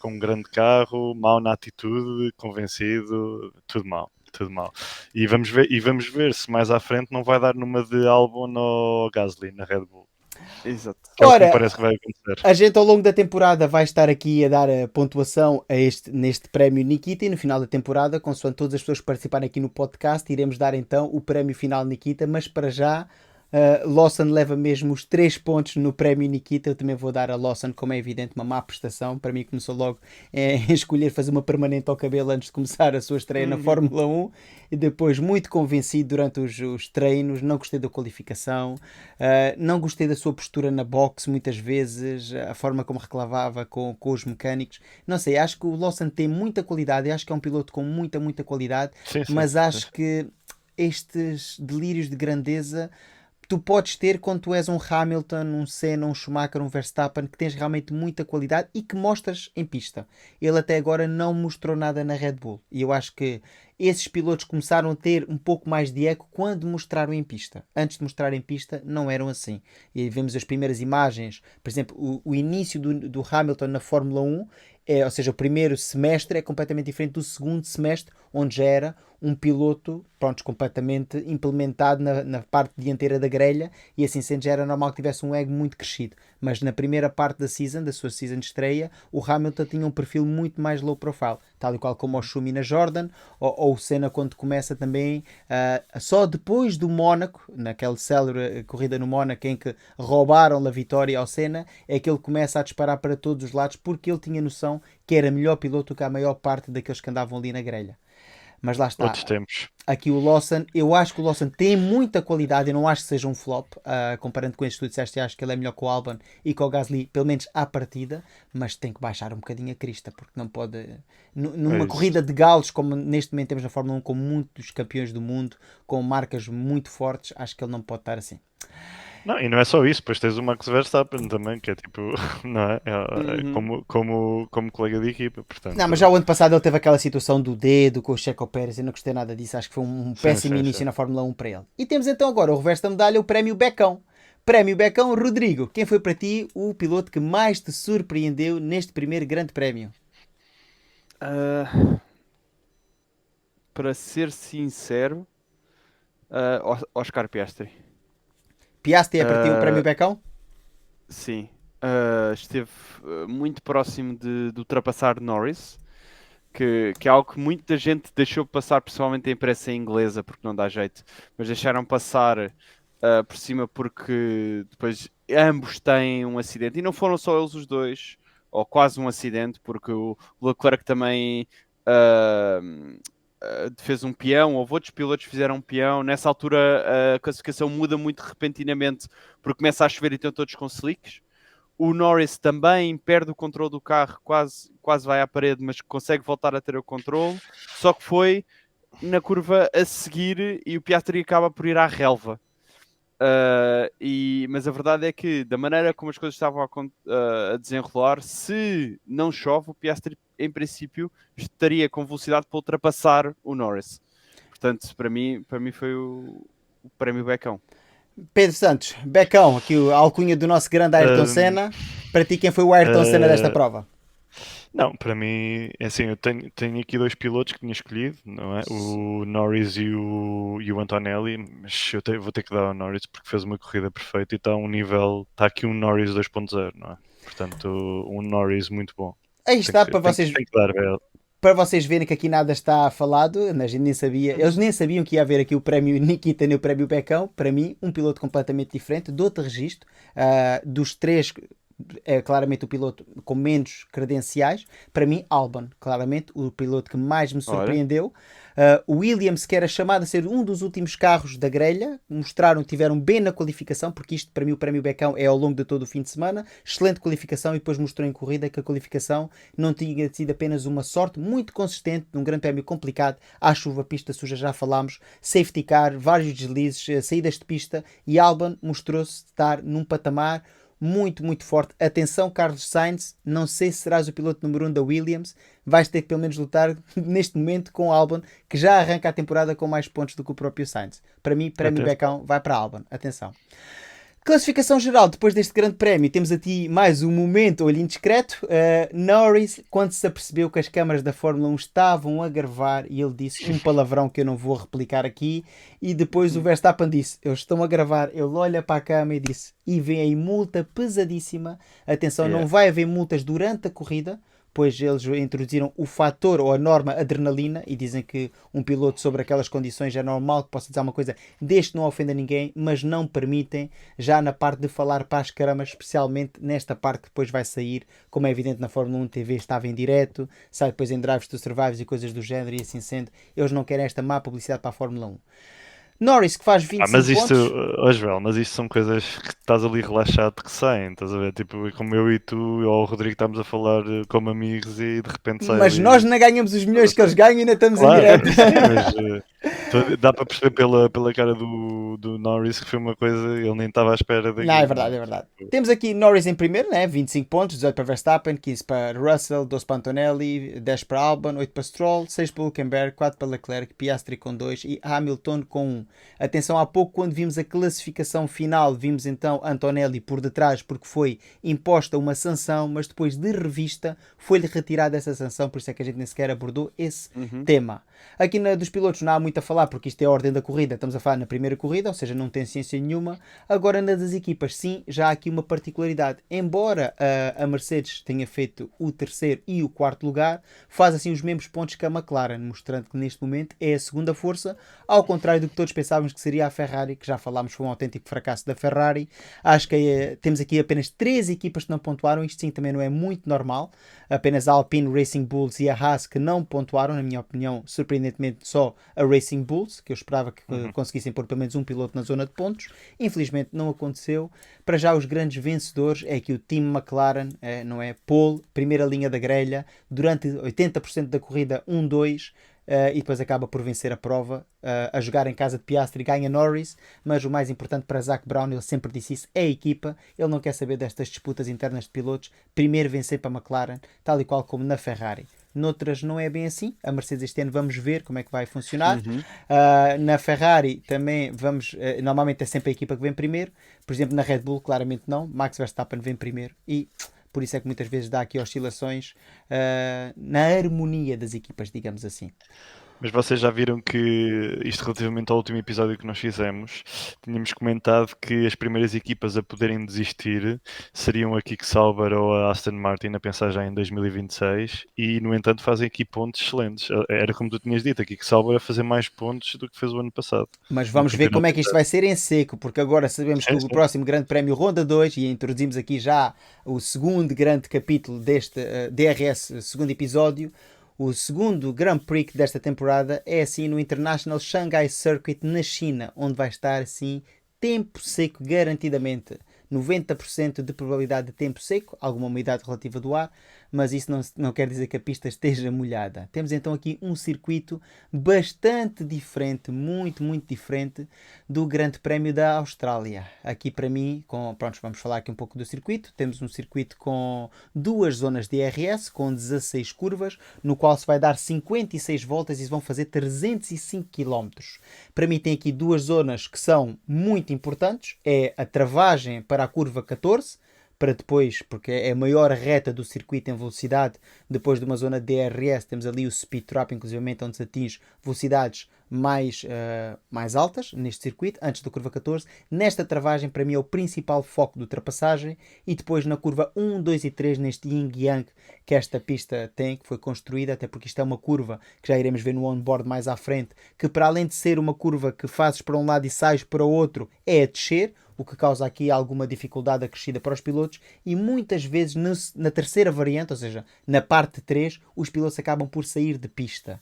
um grande carro, mau na atitude, convencido, tudo mau. Tudo mal. E vamos ver se mais à frente não vai dar numa de Albon ou Gasly na Red Bull. Exato. Que é o que Ora, me parece que vai acontecer. A gente ao longo da temporada vai estar aqui a dar a pontuação neste prémio Nikita e no final da temporada, consoante todas as pessoas que participarem aqui no podcast, iremos dar então o prémio final Nikita, mas para já Lawson leva mesmo os 3 pontos no prémio Nikita. Eu também vou dar a Lawson, como é evidente, uma má prestação. Para mim começou logo em escolher fazer uma permanente ao cabelo antes de começar a sua estreia na Fórmula 1 e depois muito convencido durante os treinos. Não gostei da qualificação, não gostei da sua postura na boxe muitas vezes, a forma como reclamava com os mecânicos. Não sei, acho que o Lawson tem muita qualidade, acho que é um piloto com muita qualidade, Sim, mas acho que estes delírios de grandeza tu podes ter quando tu és um Hamilton, um Senna, um Schumacher, um Verstappen, que tens realmente muita qualidade e que mostras em pista. Ele até agora não mostrou nada na Red Bull. E eu acho que esses pilotos começaram a ter um pouco mais de eco quando mostraram em pista. Antes de mostrar em pista, não eram assim. E aí vemos as primeiras imagens, por exemplo, o início do Hamilton na Fórmula 1, ou seja, o primeiro semestre é completamente diferente do segundo semestre, onde já era um piloto, pronto, completamente implementado na parte dianteira da grelha, e assim sendo já era normal que tivesse um ego muito crescido. Mas na primeira parte da sua season de estreia, o Hamilton tinha um perfil muito mais low profile, tal e qual como o Schumi na Jordan, ou o Senna quando começa também, só depois do Mónaco, naquela célebre corrida no Mónaco em que roubaram a vitória ao Senna, é que ele começa a disparar para todos os lados, porque ele tinha noção que era melhor piloto que a maior parte daqueles que andavam ali na grelha. Mas lá está. Outros tempos. Aqui o Lawson, eu acho que o Lawson tem muita qualidade, eu não acho que seja um flop, comparando com este que tu disseste, acho que ele é melhor que o Albon e com o Gasly, pelo menos à partida, mas tem que baixar um bocadinho a crista, porque não pode, numa corrida de galos, como neste momento temos na Fórmula 1, com muitos campeões do mundo, com marcas muito fortes, acho que ele não pode estar assim. Não, e não é só isso, depois tens o Max Verstappen também, que é tipo, não é? Como colega de equipa, portanto. Não, mas já o ano passado ele teve aquela situação do dedo com o Checo Pérez, eu não gostei nada disso, acho que foi um péssimo início na Fórmula 1 para ele. E temos então agora o reverso da medalha, o Prémio Becão. Prémio Becão, Rodrigo, quem foi para ti o piloto que mais te surpreendeu neste primeiro grande prémio? Para ser sincero, Oscar Piastri. Piastri é para ti o Prémio Becão? Sim. Esteve muito próximo de ultrapassar Norris, que é algo que muita gente deixou passar, principalmente a imprensa inglesa, porque não dá jeito, mas deixaram passar por cima porque depois ambos têm um acidente, e não foram só eles os dois, ou quase um acidente, porque o Leclerc também fez um peão, houve outros pilotos que fizeram um peão. Nessa altura a classificação muda muito repentinamente porque começa a chover e estão todos com slicks. O Norris também perde o controle do carro, quase vai à parede, mas consegue voltar a ter o controle, só que foi na curva a seguir e o Piastri acaba por ir à relva. Mas a verdade é que, da maneira como as coisas estavam a desenrolar, se não chove, o Piastri em princípio estaria com velocidade para ultrapassar o Norris. Portanto, para mim foi o Prémio Becão. Pedro Santos, Becão, aqui a alcunha do nosso grande Ayrton Senna. Para ti, quem foi o Ayrton Senna desta prova? Não, para mim, é assim, eu tenho aqui dois pilotos que tinha escolhido, não é? O Norris e o Antonelli, mas vou ter que dar ao Norris porque fez uma corrida perfeita e está a um nível, está aqui um Norris 2.0, não é? Portanto, um Norris muito bom. Aí está, para Tem, vocês, tem que dar, velho. para vocês verem que aqui nada está falado, a gente nem sabia, eles nem sabiam que ia haver aqui o prémio Nikita nem o prémio Becão. Para mim, um piloto completamente diferente, de outro registro, dos três. É claramente o piloto com menos credenciais. Para mim, Albon, claramente o piloto que mais me surpreendeu. O Williams, que era chamado a ser um dos últimos carros da grelha, tiveram bem na qualificação, porque isto para mim o prémio Becão é ao longo de todo o fim de semana. Excelente qualificação, e depois mostrou em corrida que a qualificação não tinha sido apenas uma sorte muito consistente num grande prémio complicado, à chuva, pista suja, já falámos, safety car, vários deslizes, saídas de pista, e Albon mostrou-se estar num patamar muito, muito forte. Atenção, Carlos Sainz, não sei se serás o piloto número 1 da Williams, vais ter que pelo menos lutar neste momento com o Albon, que já arranca a temporada com mais pontos do que o próprio Sainz. Para mim, prémio Becão vai para Albon. Atenção. Classificação geral, depois deste grande prémio, temos aqui mais um momento olhinho discreto. Norris, quando se apercebeu que as câmaras da Fórmula 1 estavam a gravar, e ele disse um palavrão que eu não vou replicar aqui, e depois o Verstappen disse, eles estão a gravar, ele olha para a câmera e disse, e vem aí multa pesadíssima. Atenção, não vai haver multas durante a corrida, pois eles introduziram o fator ou a norma adrenalina e dizem que um piloto sobre aquelas condições é normal que possa dizer uma coisa desde que não ofenda ninguém, mas não permitem já na parte de falar para as caramas, especialmente nesta parte que depois vai sair, como é evidente na Fórmula 1 TV estava em direto, sai depois em Drives to Survive e coisas do género, e assim sendo, eles não querem esta má publicidade para a Fórmula 1. Norris, que faz 25 mas isto, pontos. Joel, mas isto são coisas que estás ali relaxado que saem, estás a ver? Tipo, como eu e tu ou o Rodrigo estamos a falar como amigos e de repente sai Mas ali... nós não ganhamos os milhões que eles ganham e ainda estamos Claro, em direto. sim, mas dá para perceber pela cara do Norris que foi uma coisa, ele nem estava à espera daquilo. Não, é verdade, é verdade. Temos aqui Norris em primeiro, né? 25 pontos, 18 para Verstappen, 15 para Russell, 12 para Antonelli, 10 para Albon, 8 para Stroll, 6 para Hülkenberg, 4 para Leclerc, Piastri com 2 e Hamilton com 1. Atenção, há pouco quando vimos a classificação final, vimos então Antonelli por detrás porque foi imposta uma sanção, mas depois de revista foi-lhe retirada essa sanção, por isso é que a gente nem sequer abordou esse tema. Aqui dos pilotos não há muito a falar porque isto é a ordem da corrida, estamos a falar na primeira corrida, ou seja, não tem ciência nenhuma. Agora na das equipas, sim, já há aqui uma particularidade. Embora a Mercedes tenha feito o terceiro e o quarto lugar, faz assim os mesmos pontos que a McLaren, mostrando que neste momento é a segunda força, ao contrário do que todos pensávamos que seria a Ferrari, que já falámos foi um autêntico fracasso da Ferrari. Acho que temos aqui apenas 3 equipas que não pontuaram, isto sim também não é muito normal, apenas a Alpine, Racing Bulls e a Haas que não pontuaram, na minha opinião, surpreendentemente só a Racing Bulls, que eu esperava que conseguissem pôr pelo menos um piloto na zona de pontos. Infelizmente não aconteceu. Para já os grandes vencedores é que o Team McLaren, não é? Pole, primeira linha da grelha, durante 80% da corrida 1-2, e depois acaba por vencer a prova, a jogar em casa de Piastri, ganha Norris, mas o mais importante para Zac Brown, ele sempre disse isso, é a equipa, ele não quer saber destas disputas internas de pilotos, primeiro vencer para a McLaren, tal e qual como na Ferrari. Noutras não é bem assim, a Mercedes este ano vamos ver como é que vai funcionar. Na Ferrari também vamos, normalmente é sempre a equipa que vem primeiro, por exemplo na Red Bull claramente não, Max Verstappen vem primeiro e por isso é que muitas vezes dá aqui oscilações na harmonia das equipas, digamos assim. Mas vocês já viram que, isto relativamente ao último episódio que nós fizemos, tínhamos comentado que as primeiras equipas a poderem desistir seriam a Kick Sauber ou a Aston Martin, a pensar já em 2026, e no entanto fazem aqui pontos excelentes. Era como tu tinhas dito, a Kick Sauber a fazer mais pontos do que fez o ano passado. Mas vamos ver como é que isto vai ser em seco, porque agora sabemos que o próximo Grande Prémio Ronda 2, e introduzimos aqui já o segundo grande capítulo deste DRS, segundo episódio. O segundo Grand Prix desta temporada é assim no International Shanghai Circuit na China, onde vai estar assim tempo seco garantidamente. 90% de probabilidade de tempo seco, alguma umidade relativa do ar, mas isso não quer dizer que a pista esteja molhada. Temos então aqui um circuito bastante diferente, muito, muito diferente do Grande Prémio da Austrália. Aqui para mim, pronto, vamos falar aqui um pouco do circuito. Temos um circuito com 2 zonas de DRS, com 16 curvas, no qual se vai dar 56 voltas e vão fazer 305 km. Para mim tem aqui 2 zonas que são muito importantes, é a travagem para a curva 14, para depois, porque é a maior reta do circuito em velocidade, depois de uma zona de DRS, temos ali o speed trap, inclusive onde se atinge velocidades mais altas neste circuito, antes da curva 14. Nesta travagem, para mim, é o principal foco de ultrapassagem, e depois na curva 1, 2 e 3, neste yin-yang que esta pista tem, que foi construída, até porque isto é uma curva que já iremos ver no onboard mais à frente, que para além de ser uma curva que fazes para um lado e sais para o outro, é a descer, o que causa aqui alguma dificuldade acrescida para os pilotos, e muitas vezes na terceira variante, ou seja, na parte 3, os pilotos acabam por sair de pista.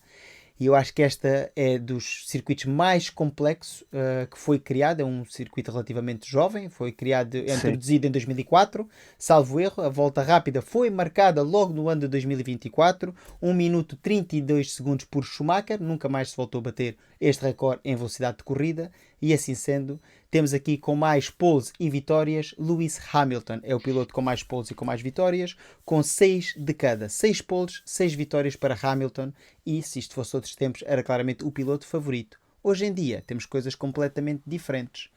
E eu acho que esta é dos circuitos mais complexos que foi criado. É um circuito relativamente jovem, foi criado, introduzido em 2004, salvo erro. A volta rápida foi marcada logo no ano de 2024, 1 minuto 32 segundos por Schumacher, nunca mais se voltou a bater este recorde em velocidade de corrida, e assim sendo, temos aqui com mais poles e vitórias, Lewis Hamilton é o piloto com mais poles e com mais vitórias, com 6 de cada. 6 poles, 6 vitórias para Hamilton, e se isto fosse outros tempos, era claramente o piloto favorito. Hoje em dia, temos coisas completamente diferentes.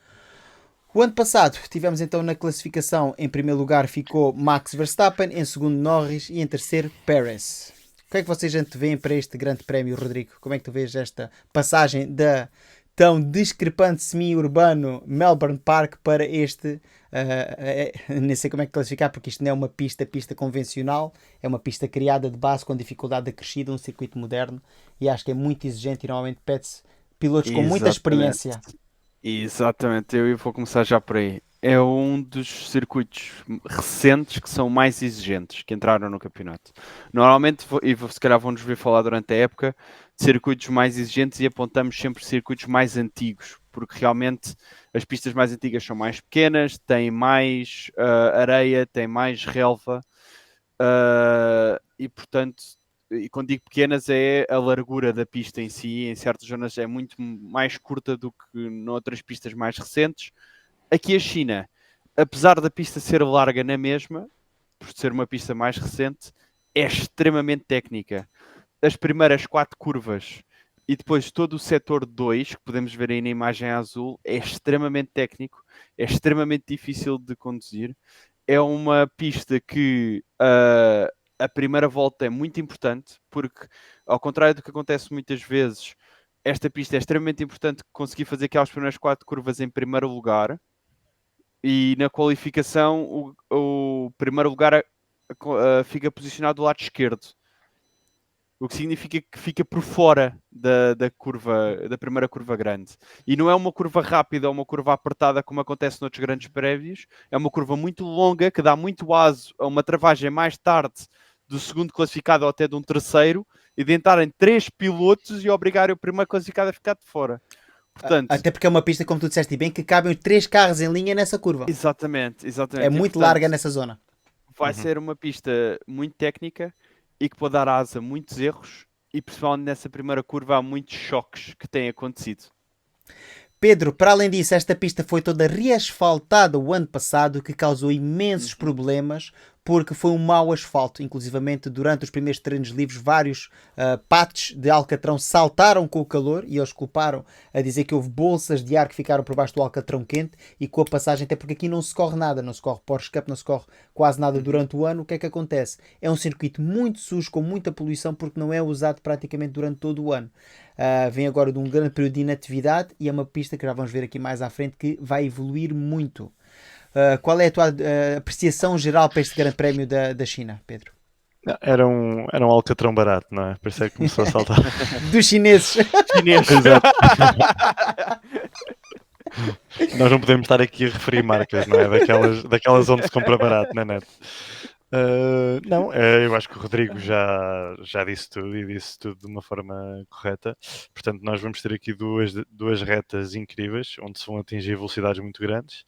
O ano passado, tivemos então na classificação, em primeiro lugar ficou Max Verstappen, em segundo Norris e em terceiro Perez. O que é que vocês antevêem para este grande prémio, Rodrigo? Como é que tu vês esta passagem da tão discrepante semi-urbano Melbourne Park para este, nem sei como é que classificar, porque isto não é uma pista convencional, é uma pista criada de base com dificuldade acrescida, um circuito moderno, e acho que é muito exigente e normalmente pede-se pilotos com muita experiência. Exatamente, eu vou começar já por aí. É um dos circuitos recentes que são mais exigentes, que entraram no campeonato. Normalmente, e se calhar vão-nos ver falar durante a época, de circuitos mais exigentes, e apontamos sempre circuitos mais antigos, porque realmente as pistas mais antigas são mais pequenas, têm mais areia, têm mais relva, e portanto, e quando digo pequenas é a largura da pista em si, em certas zonas é muito mais curta do que noutras pistas mais recentes. Aqui a China, apesar da pista ser larga na mesma, por ser uma pista mais recente, é extremamente técnica. As primeiras 4 curvas e depois todo o setor 2, que podemos ver aí na imagem azul, é extremamente técnico, é extremamente difícil de conduzir. É uma pista que a primeira volta é muito importante, porque ao contrário do que acontece muitas vezes, esta pista é extremamente importante conseguir fazer aquelas primeiras 4 curvas em primeiro lugar. E na qualificação o primeiro lugar fica posicionado do lado esquerdo, o que significa que fica por fora da curva, da primeira curva grande. E não é uma curva rápida ou uma curva apertada como acontece noutros grandes prévios, é uma curva muito longa que dá muito aso a uma travagem mais tarde do segundo classificado ou até de um terceiro, e de entrarem 3 pilotos e obrigarem o primeiro classificado a ficar de fora. Portanto, até porque é uma pista, como tu disseste bem, que cabem 3 carros em linha nessa curva. Exatamente. É muito larga nessa zona. Vai ser uma pista muito técnica e que pode dar asa a muitos erros, e principalmente nessa primeira curva há muitos choques que têm acontecido. Pedro, para além disso, esta pista foi toda reasfaltada o ano passado, que causou imensos problemas, porque foi um mau asfalto. Inclusivamente, durante os primeiros treinos livres, vários patos de alcatrão saltaram com o calor, e eles culparam a dizer que houve bolsas de ar que ficaram por baixo do alcatrão quente, e com a passagem, até porque aqui não se corre nada, não se corre Porsche Cup, não se corre quase nada durante o ano. O que é que acontece? É um circuito muito sujo, com muita poluição, porque não é usado praticamente durante todo o ano. Vem agora de um grande período de inatividade, e é uma pista que já vamos ver aqui mais à frente que vai evoluir muito. Qual é a tua apreciação geral para este grande prémio da China, Pedro? Era um alcatrão barato, não é? Por isso é que começou a saltar. Dos chineses. Exato. Nós não podemos estar aqui a referir marcas, não é? Daquelas onde se compra barato, não é, Neto? Não, eu acho que o Rodrigo já disse tudo, e disse tudo de uma forma correta. Portanto, nós vamos ter aqui duas retas incríveis, onde se vão atingir velocidades muito grandes.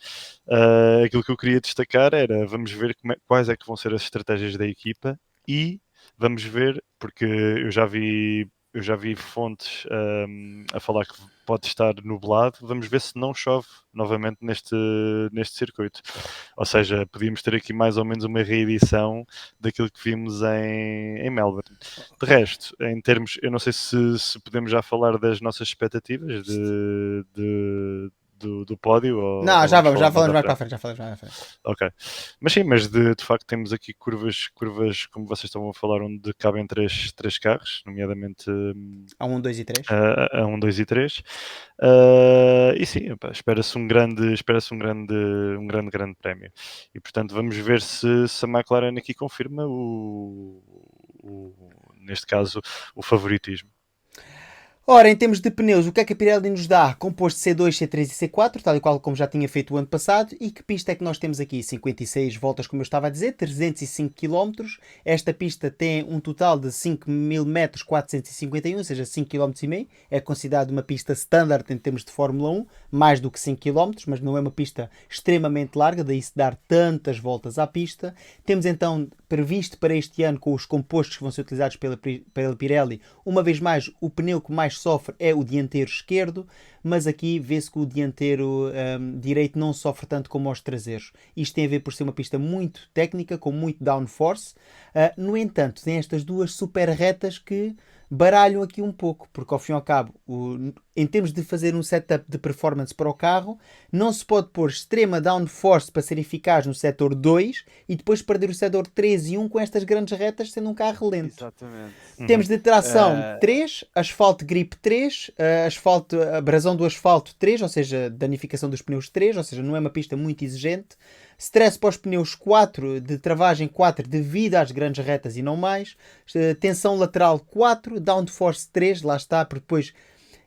Aquilo que eu queria destacar era, vamos ver quais é que vão ser as estratégias da equipa, e vamos ver, porque eu já vi fontes a falar que pode estar nublado. Vamos ver se não chove novamente neste circuito. Ou seja, podíamos ter aqui mais ou menos uma reedição daquilo que vimos em Melbourne. De resto, em termos, eu não sei se podemos já falar das nossas expectativas do pódio? Não, já vamos, já falamos mais à para a frente, Ok. Mas sim, mas de facto temos aqui curvas, como vocês estavam a falar, onde cabem três carros, nomeadamente A 1, 2 e 3. a 1, 2 e 3. E sim, epá, espera-se um grande prémio. E portanto vamos ver se a McLaren aqui confirma neste caso, o favoritismo. Ora, em termos de pneus, o que é que a Pirelli nos dá? Composto de C2, C3 e C4, tal e qual como já tinha feito o ano passado. E que pista é que nós temos aqui? 56 voltas, como eu estava a dizer, 305 km. Esta pista tem um total de 5.000 metros 451, ou seja, 5,5 km. É considerado uma pista standard em termos de Fórmula 1, mais do que 5 km, mas não é uma pista extremamente larga, daí se dar tantas voltas à pista. Temos então previsto para este ano, com os compostos que vão ser utilizados pela Pirelli, uma vez mais, o pneu que mais sofre é o dianteiro esquerdo, mas aqui vê-se que o dianteiro direito não sofre tanto como os traseiros. Isto tem a ver por ser uma pista muito técnica, com muito downforce. No entanto, tem estas duas super retas que baralham aqui um pouco, porque ao fim e ao cabo, em termos de fazer um setup de performance para o carro, não se pode pôr extrema downforce para ser eficaz no setor 2 e depois perder o setor 3 e 1 com estas grandes retas, sendo um carro lento. Exatamente. Temos de tração 3, asfalto grip 3, abrasão do asfalto 3, ou seja, danificação dos pneus 3, ou seja, não é uma pista muito exigente. Stress para os pneus 4, de travagem 4 devido às grandes retas e não mais. Tensão lateral 4, downforce 3, lá está, porque depois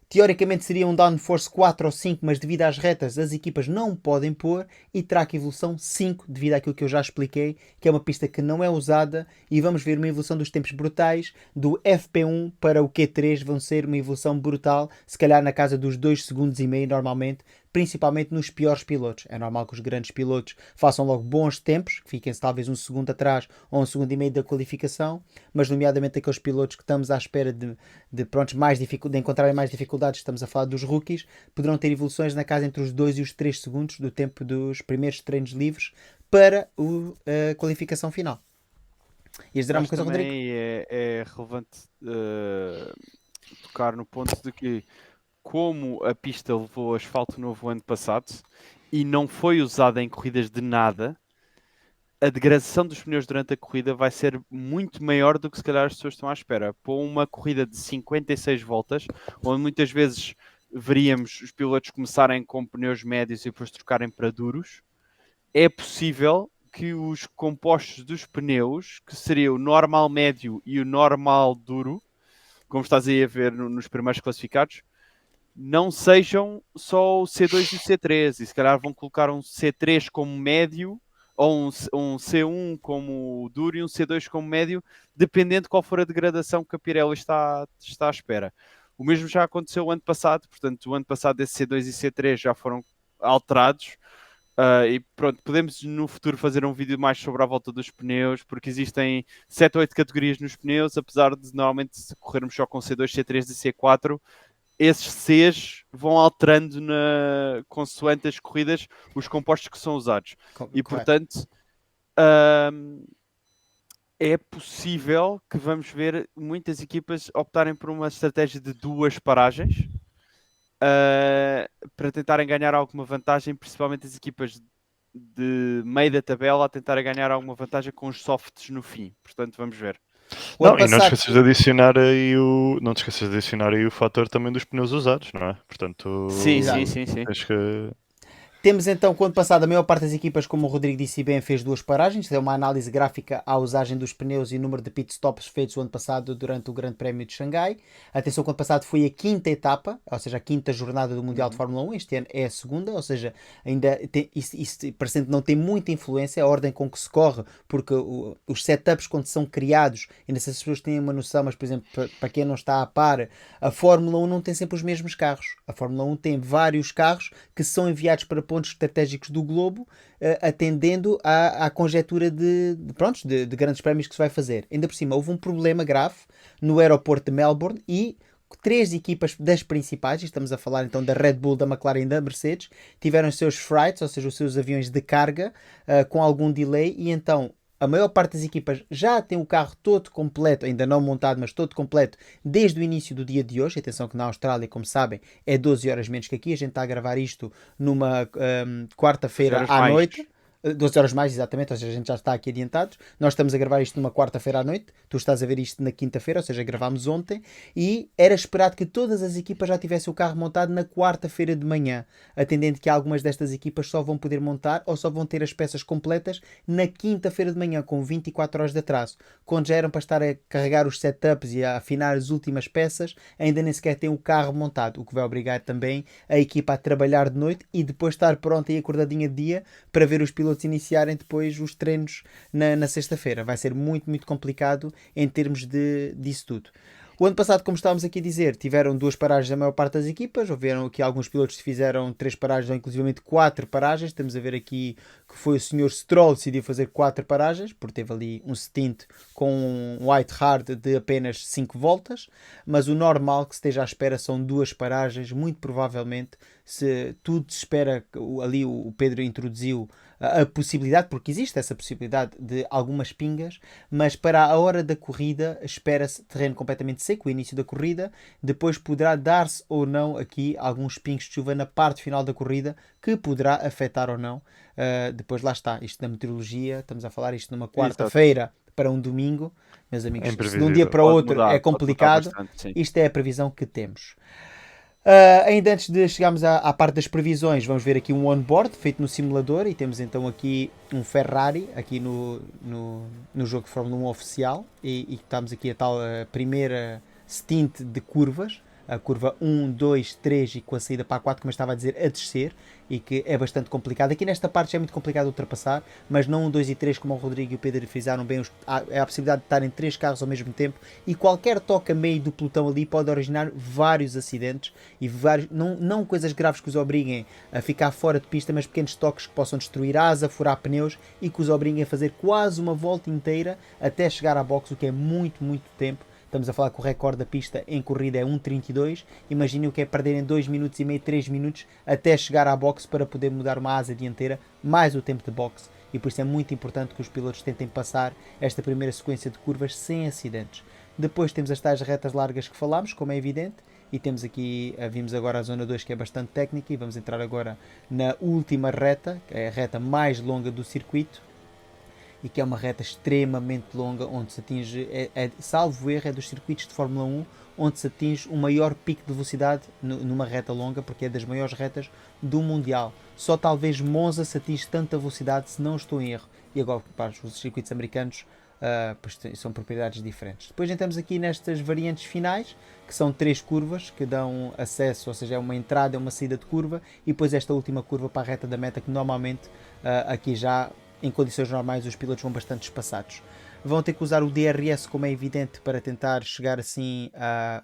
teoricamente seria um downforce 4 ou 5, mas devido às retas as equipas não podem pôr, e track evolução 5, devido àquilo que eu já expliquei, que é uma pista que não é usada, e vamos ver uma evolução dos tempos brutais, do FP1 para o Q3 vão ser uma evolução brutal, se calhar na casa dos 2,5 segundos normalmente, principalmente nos piores pilotos. É normal que os grandes pilotos façam logo bons tempos, que fiquem-se talvez 1 segundo atrás ou 1,5 segundos da qualificação, mas nomeadamente aqueles pilotos que estamos à espera de encontrarem mais dificuldades, estamos a falar dos rookies, poderão ter evoluções na casa entre os 2 e os 3 segundos do tempo dos primeiros treinos livres para a qualificação final. Ias dizer uma coisa, Rodrigo? Também é relevante tocar no ponto de que, como a pista levou asfalto novo ano passado e não foi usada em corridas de nada, a degradação dos pneus durante a corrida vai ser muito maior do que se calhar as pessoas estão à espera. Para uma corrida de 56 voltas, onde muitas vezes veríamos os pilotos começarem com pneus médios e depois trocarem para duros, é possível que os compostos dos pneus, que seria o normal médio e o normal duro, como estás aí a ver nos primeiros classificados, não sejam só o C2 e o C3, e se calhar vão colocar um C3 como médio, ou um C1 como duro e um C2 como médio, dependendo de qual for a degradação que a Pirelli está à espera. O mesmo já aconteceu o ano passado, portanto, o ano passado esse C2 e C3 já foram alterados, e pronto, podemos no futuro fazer um vídeo mais sobre a volta dos pneus, porque existem 7 ou 8 categorias nos pneus, apesar de normalmente corrermos só com C2, C3 e C4, esses Cs vão alterando consoante as corridas os compostos que são usados. E portanto é possível que vamos ver muitas equipas optarem por uma estratégia de 2 paragens para tentarem ganhar alguma vantagem, principalmente as equipas de meio da tabela a tentarem ganhar alguma vantagem com os softs no fim. Portanto, vamos ver. Não te esqueças de adicionar aí o fator também dos pneus usados, não é? Portanto, sim. Acho que... Temos então, quando passado, a maior parte das equipas, como o Rodrigo disse bem, fez 2 paragens. É uma análise gráfica à usagem dos pneus e número de pitstops feitos o ano passado durante o Grande Prémio de Xangai. Atenção, o ano passado foi a 5ª etapa, ou seja, a 5ª jornada do Mundial de Fórmula 1. Este ano é a 2ª, ou seja, ainda isso parecendo não tem muita influência, a ordem com que se corre, porque os setups, quando são criados, ainda se as pessoas têm uma noção, mas, por exemplo, para quem não está a par, a Fórmula 1 não tem sempre os mesmos carros. A Fórmula 1 tem vários carros que são enviados para pontos estratégicos do globo, atendendo à conjetura de grandes prémios que se vai fazer. Ainda por cima, houve um problema grave no aeroporto de Melbourne e 3 equipas das principais, estamos a falar então da Red Bull, da McLaren e da Mercedes, tiveram os seus freights, ou seja, os seus aviões de carga, com algum delay, e então a maior parte das equipas já tem o carro todo completo, ainda não montado, mas todo completo, desde o início do dia de hoje. Atenção que na Austrália, como sabem, é 12 horas menos que aqui. A gente está a gravar isto numa quarta-feira à noite. 12 horas mais, exatamente, ou seja, a gente já está aqui adiantados. Nós estamos a gravar isto numa quarta-feira à noite, tu estás a ver isto na quinta-feira, ou seja, gravámos ontem, e era esperado que todas as equipas já tivessem o carro montado na quarta-feira de manhã, atendendo que algumas destas equipas só vão poder montar ou só vão ter as peças completas na quinta-feira de manhã, com 24 horas de atraso. Quando já eram para estar a carregar os setups e a afinar as últimas peças, ainda nem sequer têm o carro montado, o que vai obrigar também a equipa a trabalhar de noite e depois estar pronta e acordadinha de dia para ver os pilotos iniciarem depois os treinos na sexta-feira. Vai ser muito, muito complicado em termos disso tudo. O ano passado, como estávamos aqui a dizer, tiveram 2 paragens a maior parte das equipas. Houveram aqui alguns pilotos que fizeram 3 paragens ou inclusivamente 4 paragens. Estamos a ver aqui que foi o Sr. Stroll que decidiu fazer 4 paragens, porque teve ali um stint com um white hard de apenas 5 voltas. Mas o normal que se esteja à espera são 2 paragens, muito provavelmente. Se tudo se espera, ali o Pedro introduziu a possibilidade, porque existe essa possibilidade de algumas pingas, mas para a hora da corrida espera-se terreno completamente seco, o início da corrida, depois poderá dar-se ou não aqui alguns pingos de chuva na parte final da corrida, que poderá afetar ou não. Depois lá está, isto da meteorologia, estamos a falar isto numa quarta-feira para um domingo, meus amigos, se de um dia para o outro é complicado, isto é a previsão que temos. Ainda antes de chegarmos à parte das previsões, vamos ver aqui um on-board feito no simulador e temos então aqui um Ferrari aqui no jogo de Fórmula 1 oficial e estamos aqui a tal primeira stint de curvas, a curva 1, 2, 3 e com a saída para a 4, como eu estava a dizer, a descer, e que é bastante complicado. Aqui nesta parte já é muito complicado ultrapassar, mas não 1, 2 e 3 como o Rodrigo e o Pedro frisaram bem, é a possibilidade de estarem 3 carros ao mesmo tempo e qualquer toque a meio do pelotão ali pode originar vários acidentes e não coisas graves que os obriguem a ficar fora de pista, mas pequenos toques que possam destruir asa, furar pneus e que os obriguem a fazer quase uma volta inteira até chegar à box, o que é muito, muito tempo. Estamos a falar que o recorde da pista em corrida é 1.32. Imaginem o que é perderem 2 minutos e meio, 3 minutos até chegar à boxe para poder mudar uma asa dianteira, mais o tempo de boxe. E por isso é muito importante que os pilotos tentem passar esta primeira sequência de curvas sem acidentes. Depois temos as tais retas largas que falámos, como é evidente. E temos aqui, vimos agora a zona 2 que é bastante técnica e vamos entrar agora na última reta, que é a reta mais longa do circuito. E que é uma reta extremamente longa, onde se atinge, salvo erro, é dos circuitos de Fórmula 1, onde se atinge o maior pico de velocidade numa reta longa, porque é das maiores retas do Mundial. Só talvez Monza se atinge tanta velocidade, se não estou em erro. E agora, para os circuitos americanos, são propriedades diferentes. Depois entramos aqui nestas variantes finais, que são 3 curvas, que dão acesso, ou seja, é uma entrada, é uma saída de curva, e depois esta última curva para a reta da meta, que normalmente aqui já em condições normais os pilotos vão bastante espaçados. Vão ter que usar o DRS, como é evidente, para tentar chegar assim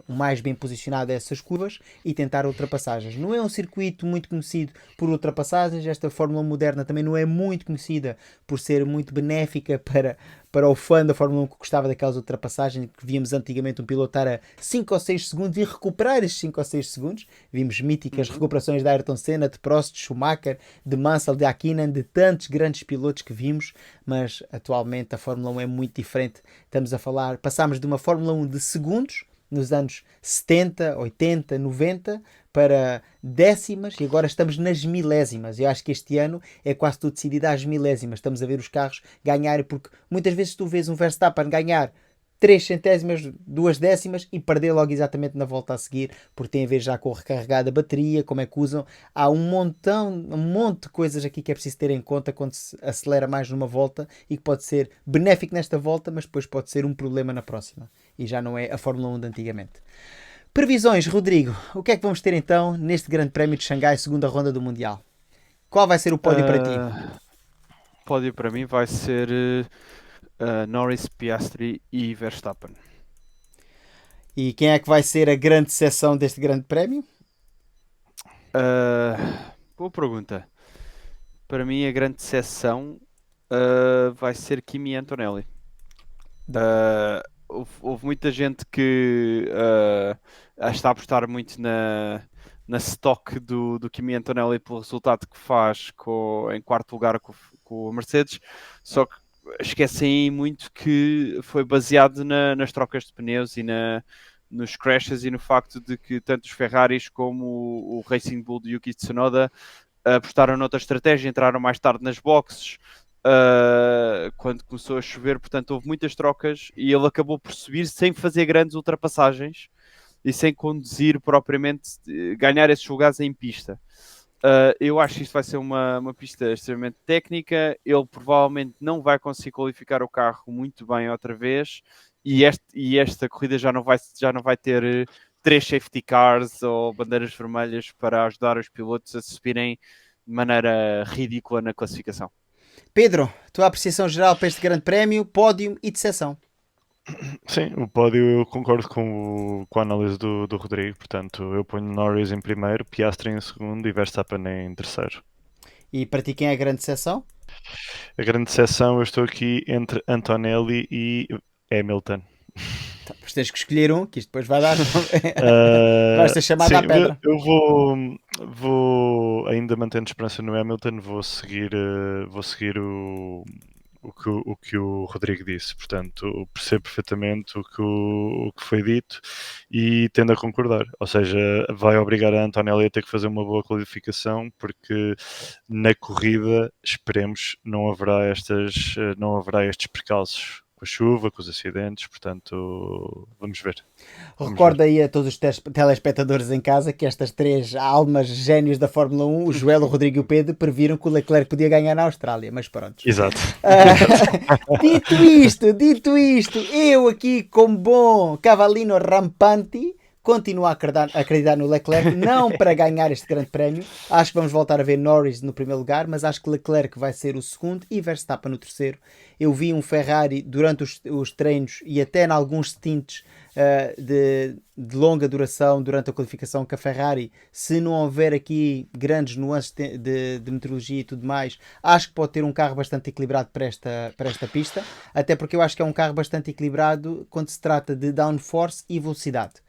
o mais bem posicionado a essas curvas e tentar ultrapassagens. Não é um circuito muito conhecido por ultrapassagens, esta Fórmula moderna também não é muito conhecida por ser muito benéfica para o fã da Fórmula 1 que gostava daquelas ultrapassagens que víamos antigamente um piloto estar a 5 ou 6 segundos e recuperar esses 5 ou 6 segundos. Vimos míticas recuperações de Ayrton Senna, de Prost, de Schumacher, de Mansell, de Hakkinen, de tantos grandes pilotos que vimos, mas atualmente a Fórmula 1 é muito diferente. Estamos a falar, passámos de uma Fórmula 1 de segundos nos anos 70, 80, 90 para décimas e agora estamos nas milésimas. Eu acho que este ano é quase tudo decidido às milésimas. Estamos a ver os carros ganharem, porque muitas vezes tu vês um Verstappen ganhar 3 centésimas, 2 décimas e perder logo exatamente na volta a seguir, porque tem a ver já com a recarregada bateria, como é que usam. Há um monte de coisas aqui que é preciso ter em conta quando se acelera mais numa volta e que pode ser benéfico nesta volta, mas depois pode ser um problema na próxima. E já não é a Fórmula 1 de antigamente. Previsões, Rodrigo. O que é que vamos ter então neste Grande Prémio de Xangai, segunda ronda do Mundial? Qual vai ser o pódio para ti? O pódio para mim vai ser Norris, Piastri e Verstappen. E quem é que vai ser a grande decepção deste Grande Prémio? Boa pergunta. Para mim a grande decepção vai ser Kimi Antonelli. Houve muita gente que está a apostar muito na stock do Kimi Antonelli pelo resultado que faz em quarto lugar com a Mercedes, só que esquecem muito que foi baseado nas trocas de pneus e nos crashes e no facto de que tanto os Ferraris como o Racing Bull de Yuki Tsunoda apostaram noutra estratégia, entraram mais tarde nas boxes quando começou a chover, portanto houve muitas trocas e ele acabou por subir sem fazer grandes ultrapassagens e sem conduzir propriamente, ganhar esses lugares em pista. Eu acho que isto vai ser uma pista extremamente técnica. Ele provavelmente não vai conseguir qualificar o carro muito bem outra vez e esta corrida já não vai ter 3 safety cars ou bandeiras vermelhas para ajudar os pilotos a subirem de maneira ridícula na classificação. Pedro, tua apreciação geral para este grande prémio, pódio e decepção. Sim, o pódio eu concordo com a análise do Rodrigo, portanto eu ponho Norris em primeiro, Piastri em segundo e Verstappen em terceiro. E para ti quem é a grande decepção? A grande decepção eu estou aqui entre Antonelli e Hamilton. Mas tens que escolher um, que isto depois vai dar. Vai ser chamado sim, à pedra. Eu vou ainda mantendo esperança no Hamilton, vou seguir o que o Rodrigo disse, portanto percebo perfeitamente o que foi dito e tendo a concordar, ou seja, vai obrigar a Antonelli a ter que fazer uma boa qualificação porque na corrida, esperemos, não haverá estes percalços com a chuva, com os acidentes, portanto vamos ver. Recordo aí a todos os telespectadores em casa que estas 3 almas gênios da Fórmula 1, o Joel, o Rodrigo e o Pedro, previram que o Leclerc podia ganhar na Austrália, mas pronto. Exato. Dito isto, eu aqui como bom cavalino rampante continuo a acreditar no Leclerc, não para ganhar este grande prémio. Acho que vamos voltar a ver Norris no primeiro lugar, mas acho que Leclerc vai ser o segundo e Verstappen no terceiro. Eu vi um Ferrari durante os treinos e até em alguns stints de longa duração durante a qualificação que a Ferrari, se não houver aqui grandes nuances de meteorologia e tudo mais, acho que pode ter um carro bastante equilibrado para esta pista, até porque eu acho que é um carro bastante equilibrado quando se trata de downforce e velocidade.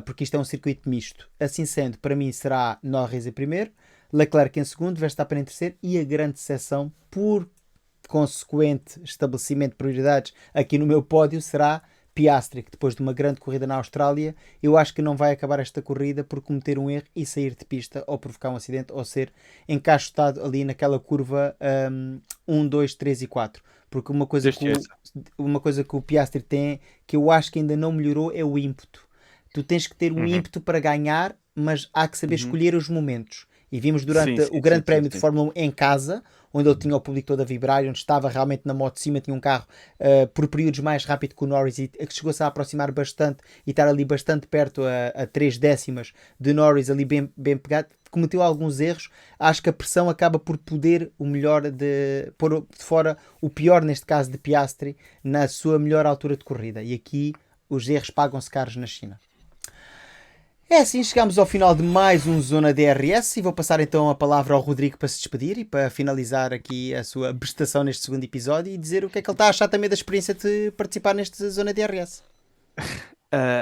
Porque isto é um circuito misto. Assim sendo, para mim será Norris em primeiro, Leclerc em segundo, Verstappen em terceiro e a grande seção, por consequente estabelecimento de prioridades aqui no meu pódio, será Piastri, que depois de uma grande corrida na Austrália, eu acho que não vai acabar esta corrida por cometer um erro e sair de pista ou provocar um acidente ou ser encaixotado ali naquela curva 1, 2, 3 e 4. Porque uma coisa que o Piastri tem, que eu acho que ainda não melhorou, é o ímpeto. Tu tens que ter um ímpeto para ganhar, mas há que saber escolher os momentos. E vimos durante o Grande Prémio de Fórmula 1 em casa, onde ele tinha o público todo a vibrar, onde estava realmente na moto de cima, tinha um carro por períodos mais rápido que o Norris e que chegou-se a aproximar bastante e estar ali bastante perto a 3 décimas de Norris, ali bem pegado. Cometeu alguns erros. Acho que a pressão acaba por poder o melhor pôr de fora o pior, neste caso de Piastri, na sua melhor altura de corrida. E aqui os erros pagam-se caros na China. É assim, chegamos ao final de mais um Zona DRS e vou passar então a palavra ao Rodrigo para se despedir e para finalizar aqui a sua prestação neste segundo episódio e dizer o que é que ele está a achar também da experiência de participar neste Zona DRS.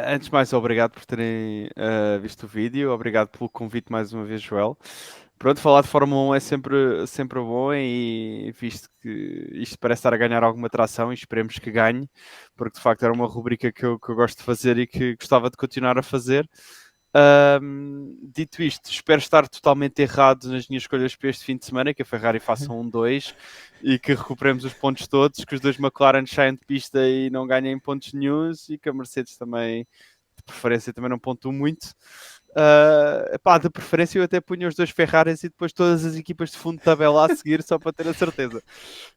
Antes de mais, obrigado por terem visto o vídeo, obrigado pelo convite mais uma vez, Joel. Pronto, falar de Fórmula 1 é sempre bom e visto que isto parece estar a ganhar alguma tração e esperemos que ganhe, porque de facto era uma rubrica que eu gosto de fazer e que gostava de continuar a fazer. Dito isto, espero estar totalmente errado nas minhas escolhas para este fim de semana, que a Ferrari faça 1-2 e que recuperemos os pontos todos, que os dois McLaren saiam de pista e não ganhem pontos nenhuns e que a Mercedes também, de preferência, também não pontuem muito. De preferência eu até punha os dois Ferraris e depois todas as equipas de fundo de tabela a seguir só para ter a certeza.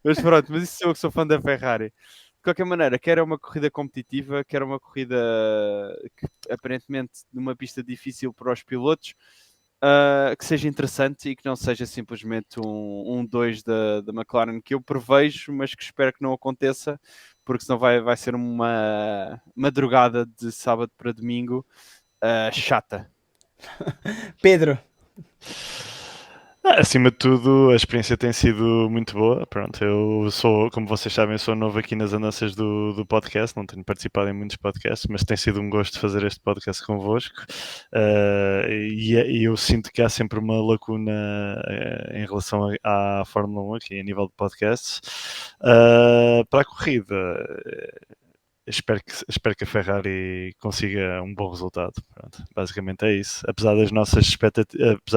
Mas pronto, mas isso sou eu que sou fã da Ferrari. De qualquer maneira, quer uma corrida competitiva, quer uma corrida que aparentemente numa pista difícil para os pilotos, que seja interessante e que não seja simplesmente um 2 da McLaren que eu prevejo, mas que espero que não aconteça, porque senão vai ser uma madrugada de sábado para domingo chata. Pedro. Acima de tudo, a experiência tem sido muito boa. Pronto, eu sou, como vocês sabem, sou novo aqui nas andanças do podcast, não tenho participado em muitos podcasts, mas tem sido um gosto fazer este podcast convosco. E eu sinto que há sempre uma lacuna em relação à Fórmula 1 aqui a nível de podcasts. Para a corrida, espero que a Ferrari consiga um bom resultado. Pronto, basicamente é isso. Apesar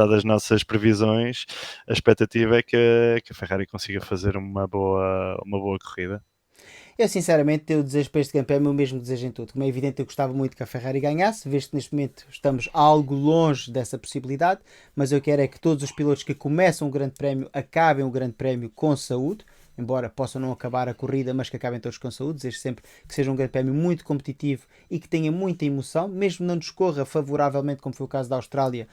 das nossas previsões, a expectativa é que a Ferrari consiga fazer uma boa corrida. Eu sinceramente, o desejo para este campeão é o mesmo desejo em tudo. Como é evidente, eu gostava muito que a Ferrari ganhasse, visto que neste momento estamos algo longe dessa possibilidade, mas eu quero é que todos os pilotos que começam o Grande Prémio acabem o Grande Prémio com saúde, embora possam não acabar a corrida, mas que acabem todos com saúde. Desejo sempre que seja um Grande Prémio muito competitivo e que tenha muita emoção, mesmo não discorra favoravelmente, como foi o caso da Austrália.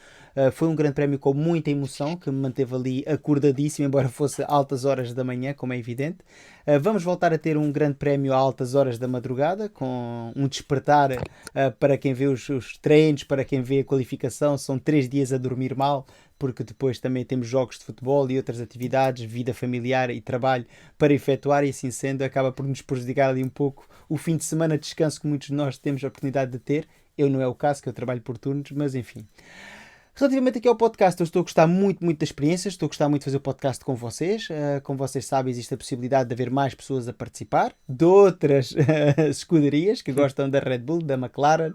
Foi um Grande Prémio com muita emoção, que me manteve ali acordadíssimo, embora fosse altas horas da manhã, como é evidente. Vamos voltar a ter um Grande Prémio a altas horas da madrugada, com um despertar para quem vê os treinos, para quem vê a qualificação. São 3 dias a dormir mal, porque depois também temos jogos de futebol e outras atividades, vida familiar e trabalho para efetuar, e assim sendo acaba por nos prejudicar ali um pouco o fim de semana de descanso que muitos de nós temos a oportunidade de ter. Eu não é o caso, que eu trabalho por turnos, mas enfim. Relativamente aqui ao podcast, eu estou a gostar muito da experiência, estou a gostar muito de fazer o podcast com vocês. Como vocês sabem, existe a possibilidade de haver mais pessoas a participar, de outras escuderias que gostam da Red Bull, da McLaren,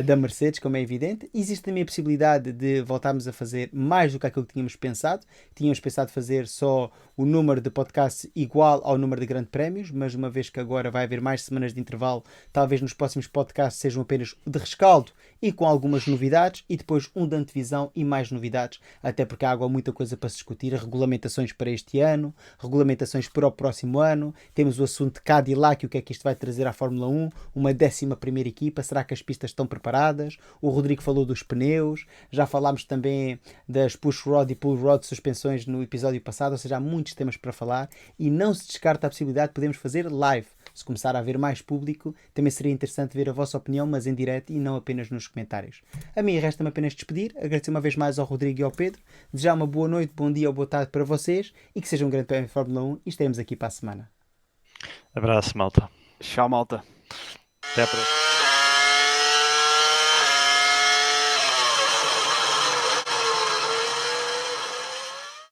da Mercedes, como é evidente. Existe também a possibilidade de voltarmos a fazer mais do que aquilo que tínhamos pensado. Tínhamos pensado fazer só o número de podcasts igual ao número de grandes prémios, mas uma vez que agora vai haver mais semanas de intervalo, talvez nos próximos podcasts sejam apenas de rescaldo e com algumas novidades, e depois um de antevisão e mais novidades, até porque há muita coisa para se discutir. Regulamentações para este ano, regulamentações para o próximo ano, temos o assunto de Cadillac, o que é que isto vai trazer à Fórmula 1, uma 11ª equipa, será que as pistas estão preparadas? O Rodrigo falou dos pneus, já falámos também das push rod e pull rod suspensões no episódio passado, ou seja, há muitos temas para falar, e não se descarta a possibilidade de podermos fazer live. Se começar a haver mais público, também seria interessante ver a vossa opinião, mas em direto e não apenas nos comentários. A mim resta-me apenas despedir, agradecer uma vez mais ao Rodrigo e ao Pedro, desejar uma boa noite, bom dia ou boa tarde para vocês, e que seja um grande prémio de Fórmula 1, e estaremos aqui para a semana. Abraço, malta. Tchau, malta. Até a próxima.